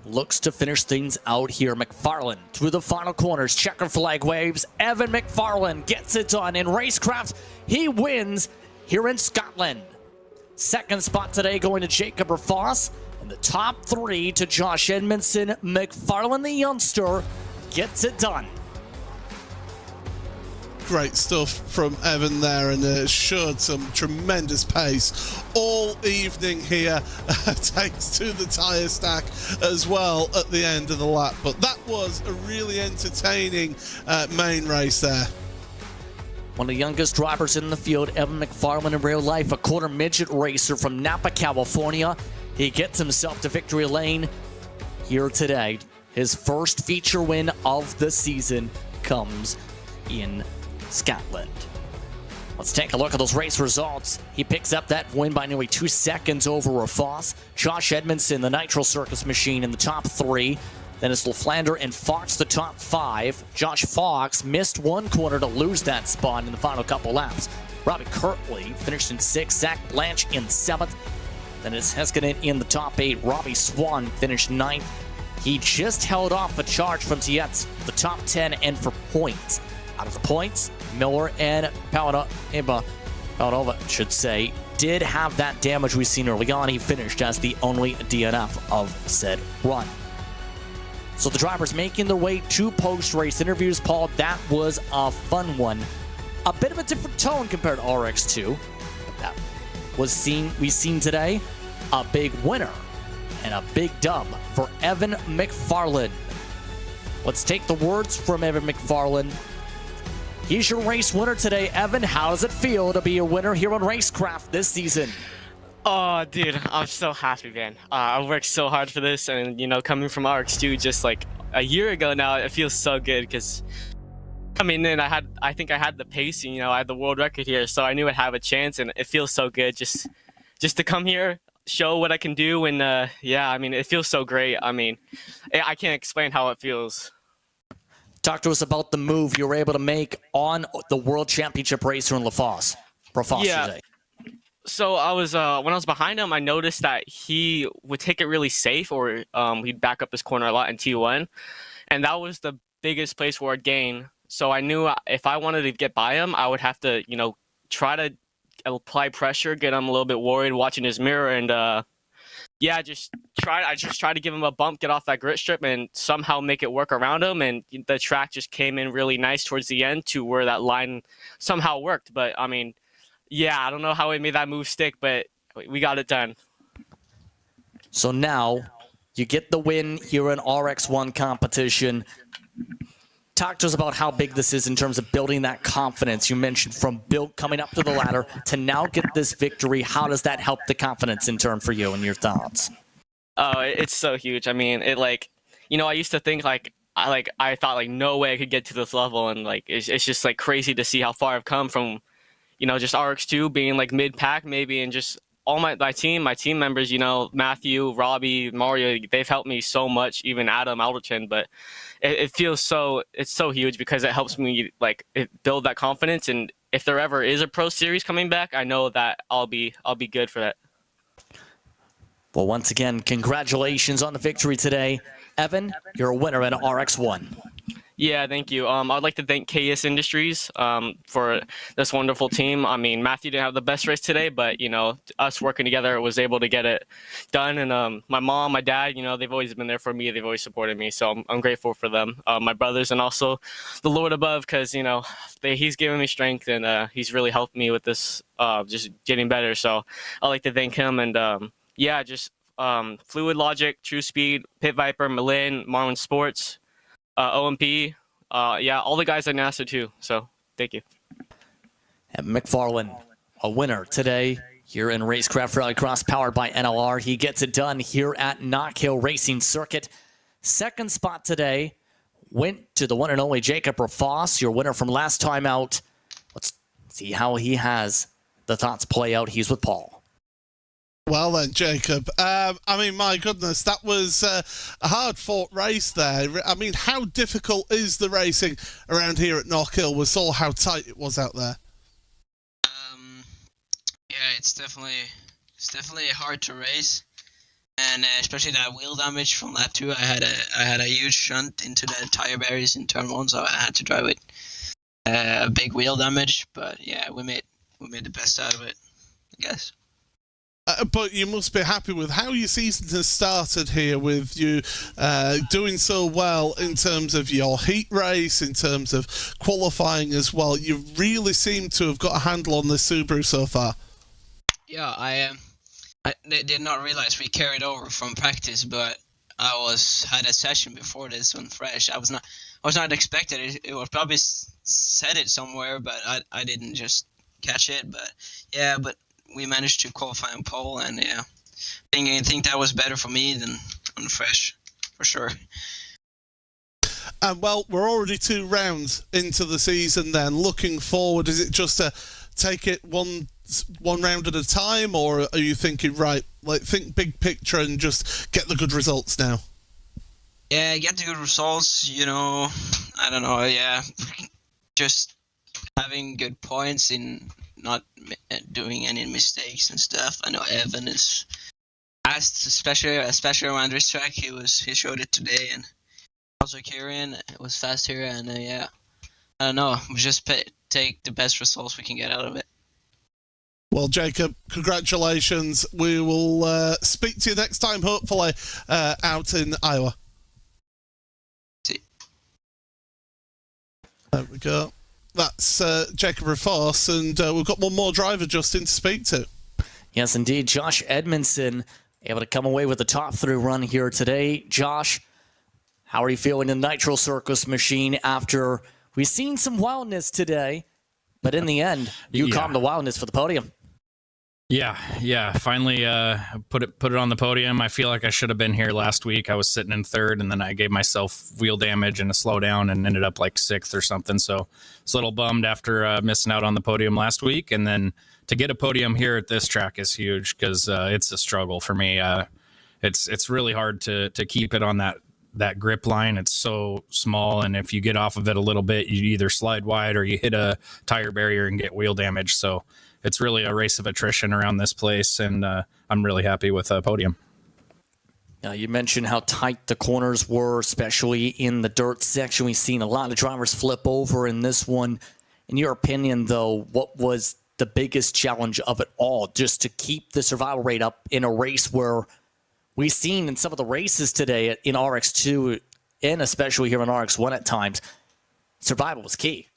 looks to finish things out here. McFarlane through the final corners. Checker flag waves. Evan McFarlane gets it done in Racecraft. He wins here in Scotland. Second spot today going to Jacob Raffoss. And the top 3 to Josh Edmondson. McFarlane, the youngster, gets it done. Great stuff from Evan there, and showed some tremendous pace all evening here. Takes to the tyre stack as well at the end of the lap. But that was a really entertaining main race there. One of the youngest drivers in the field, Evan McFarlane in real life, a quarter midget racer from Napa, California. He gets himself to victory lane here today. His first feature win of the season comes in Scotland. Let's take a look at those race results. He picks up that win by nearly 2 seconds over Raffoss. Josh Edmondson, the Nitro Circus machine, in the top 3. Then it's LaFlander and Fox, the top 5. Josh Fox missed one corner to lose that spot in the final couple laps. Robbie Kirtley finished in 6th. Zach Blanche in 7th. Then it's Heiskanen in the top 8. Robbie Swan finished 9th. He just held off a charge from Tietz, the top 10, and for points. Out of the points, Miller and Paladova should say, did have that damage we've seen early on. He finished as the only DNF of said run. So the drivers making their way to post-race interviews. Paul, that was a fun one. A bit of a different tone compared to RX2. That was we've seen today. A big winner and a big dub for Evan McFarlane. Let's take the words from Evan McFarlane. He's your race winner today. Evan, how does it feel to be a winner here on Racecraft this season? Oh, dude, I'm so happy, man. I worked so hard for this, and, you know, coming from RX2 just like a year ago now, it feels so good because coming in, I think I had the pacing, you know, I had the world record here, so I knew I'd have a chance, and it feels so good just to come here, show what I can do, and yeah, I mean, it feels so great. I mean, I can't explain how it feels. Talk to us about the move you were able to make on the World Championship racer in Raffoss today. So I was when I was behind him, I noticed that he would take it really safe, or he'd back up his corner a lot in T1, and that was the biggest place where I'd gain. So I knew if I wanted to get by him, I would have to, you know, try to apply pressure, get him a little bit worried, watching his mirror, and yeah, I just tried to give him a bump, get off that grit strip, and somehow make it work around him. And the track just came in really nice towards the end to where that line somehow worked. But I mean, yeah, I don't know how we made that move stick, but we got it done. So now you get the win here in RX1 competition. Talk to us about how big this is in terms of building that confidence. You mentioned from coming up to the ladder to now get this victory. How does that help the confidence in turn for you and your thoughts? Oh, it's so huge. I mean, it like, you know, I used to think I thought like no way I could get to this level, and like it's just like crazy to see how far I've come from, you know, just RX2 being like mid-pack maybe, and just all my team members, you know, Matthew, Robbie, Mario, they've helped me so much, even Adam Alderton, but it feels so, it's so huge because it helps me like build that confidence. And if there ever is a pro series coming back, I know that I'll be good for that. Well, once again, congratulations on the victory today. Evan, you're a winner in RX1. Yeah, thank you. I'd like to thank KS Industries for this wonderful team. I mean, Matthew didn't have the best race today, but, you know, us working together was able to get it done. And my mom, my dad, you know, they've always been there for me. They've always supported me. So I'm grateful for them. My brothers, and also the Lord above, because, you know, he's given me strength, and he's really helped me with this just getting better. So I'd like to thank him. And, yeah, just Fluid Logic, True Speed, Pit Viper, Malin, Marlin Sports, OMP, yeah, all the guys at NASA too. So thank you. And McFarlane, a winner today here in Racecraft Rallycross, powered by NLR. He gets it done here at Knockhill Racing Circuit. Second spot today went to the one and only Jacob Rafos, your winner from last time out. Let's see how he has the thoughts play out. He's with Paul. Well then, Jacob, I mean, my goodness, that was a hard-fought race there. I mean, how difficult is the racing around here at Knockhill? We saw how tight it was out there. Yeah, it's definitely hard to race, and especially that wheel damage from lap 2. I had a huge shunt into the tire barriers in turn 1, so I had to drive with a big wheel damage. But yeah, we made the best out of it, I guess. But you must be happy with how your season has started here, with you doing so well in terms of your heat race, in terms of qualifying as well. You really seem to have got a handle on this Subaru so far. Yeah, I did not realize we carried over from practice, but I had a session before this one fresh. I was not expecting it. It was probably said it somewhere, but I didn't just catch it. But yeah, but we managed to qualify on pole, and yeah, I think that was better for me than on fresh, for sure. And well, we're already 2 rounds into the season then. Looking forward, is it just to take it one round at a time, or are you thinking, right, like, think big picture and just get the good results now? Yeah, get the good results, I don't know, yeah. Just having good points in not doing any mistakes and stuff. I know Evan is fast, especially around this track. He showed it today, and also Kieran was fast here, and yeah, I don't know. We just take the best results we can get out of it. Well, Jacob, congratulations. We will speak to you next time, hopefully, out in Iowa. See. There we go. That's Jacob Rafos, and we've got one more driver, Justin, to speak to. Yes, indeed. Josh Edmondson able to come away with the top 3 run here today. Josh, how are you feeling in the Nitro Circus machine after we've seen some wildness today, but in the end, you calmed the wildness for the podium? Yeah. Finally, put it on the podium. I feel like I should have been here last week. I was sitting in 3rd, and then I gave myself wheel damage and a slowdown, and ended up like 6th or something. So I was a little bummed after missing out on the podium last week. And then to get a podium here at this track is huge, because it's a struggle for me. It's really hard to keep it on that grip line. It's so small, and if you get off of it a little bit, you either slide wide or you hit a tire barrier and get wheel damage. So it's really a race of attrition around this place, and I'm really happy with the podium. You mentioned how tight the corners were, especially in the dirt section. We've seen a lot of drivers flip over in this one. In your opinion, though, what was the biggest challenge of it all, just to keep the survival rate up in a race where we've seen in some of the races today in RX2 and especially here in RX1 at times, survival was key?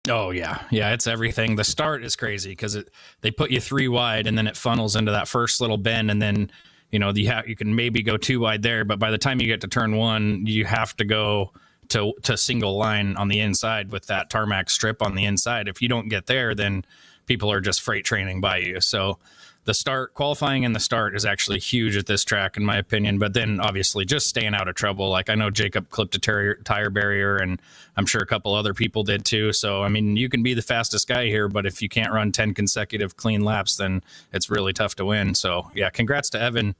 Oh, yeah. Yeah, it's everything. The start is crazy because they put you 3 wide, and then it funnels into that first little bend, and then you can maybe go 2 wide there, but by the time you get to turn 1, you have to go to single line on the inside with that tarmac strip on the inside. If you don't get there, then people are just freight training by you. So the start, qualifying in the start, is actually huge at this track, in my opinion. But then, obviously, just staying out of trouble. Like, I know Jacob clipped a tire barrier, and I'm sure a couple other people did too. So, I mean, you can be the fastest guy here, but if you can't run 10 consecutive clean laps, then it's really tough to win. So, yeah, congrats to Evan.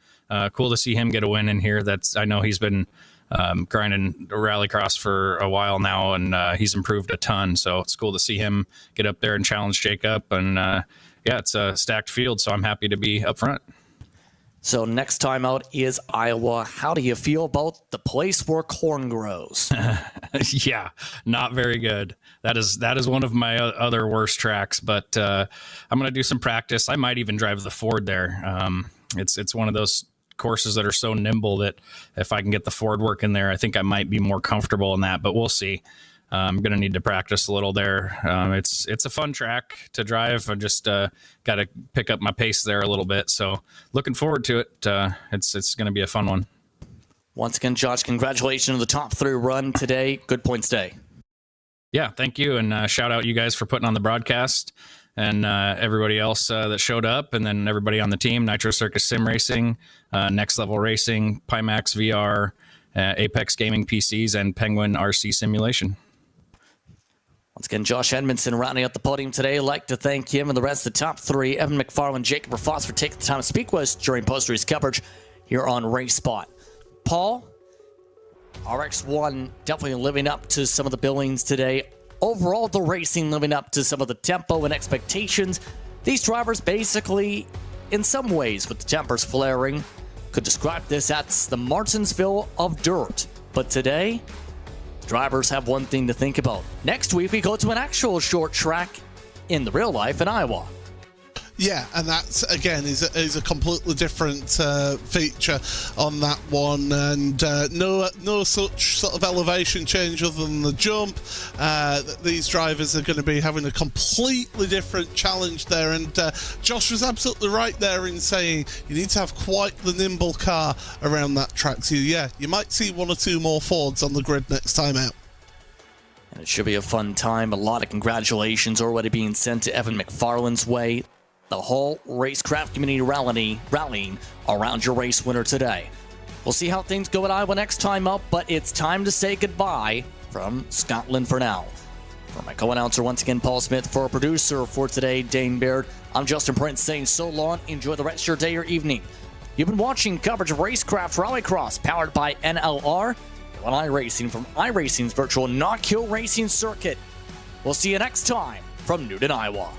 Cool to see him get a win in here. I know he's been grinding Rallycross for a while now, and he's improved a ton. So it's cool to see him get up there and challenge Jacob. And yeah, it's a stacked field, so I'm happy to be up front. So next time out is Iowa. How do you feel about the place where corn grows? Yeah, not very good. That is one of my other worst tracks, but I'm going to do some practice. I might even drive the Ford there. It's one of those courses that are so nimble that if I can get the Ford working there, I think I might be more comfortable in that, but we'll see. I'm going to need to practice a little there. It's a fun track to drive. I just got to pick up my pace there a little bit. So looking forward to it. It's going to be a fun one. Once again, Josh, congratulations on the top 3 run today. Good points day. Yeah, thank you. And shout out you guys for putting on the broadcast, and everybody else that showed up, and then everybody on the team, Nitro Circus Sim Racing, Next Level Racing, Pimax VR, Apex Gaming PCs, and Penguin RC Simulation. Once again, Josh Edmondson rounding out the podium today. I'd like to thank him and the rest of the top three, Evan McFarland, Jacob Foss, for taking the time to speak with us during post-race coverage here on RaceSpot. Paul, RX1 definitely living up to some of the billings today. Overall, the racing living up to some of the tempo and expectations. These drivers basically, in some ways, with the tempers flaring, could describe this as the Martinsville of dirt. But today, drivers have one thing to think about. Next week, we go to an actual short track in the real life in Iowa. Yeah, and that's, again, is a completely different feature on that one, and no such sort of elevation change other than the jump. These drivers are going to be having a completely different challenge there, and Josh was absolutely right there in saying you need to have quite the nimble car around that track. So yeah, you might see one or two more Fords on the grid next time out. And it should be a fun time. A lot of congratulations already being sent to Evan McFarland's way. The whole Racecraft community rallying around your race winner today. We'll see how things go at Iowa next time up, but it's time to say goodbye from Scotland for now. For my co-announcer, once again, Paul Smith, for our producer for today, Dane Baird, I'm Justin Prince saying so long. Enjoy the rest of your day or evening. You've been watching coverage of Racecraft Rallycross, powered by NLR, on iRacing from iRacing's virtual Knockhill racing circuit. We'll see you next time from Newton, Iowa.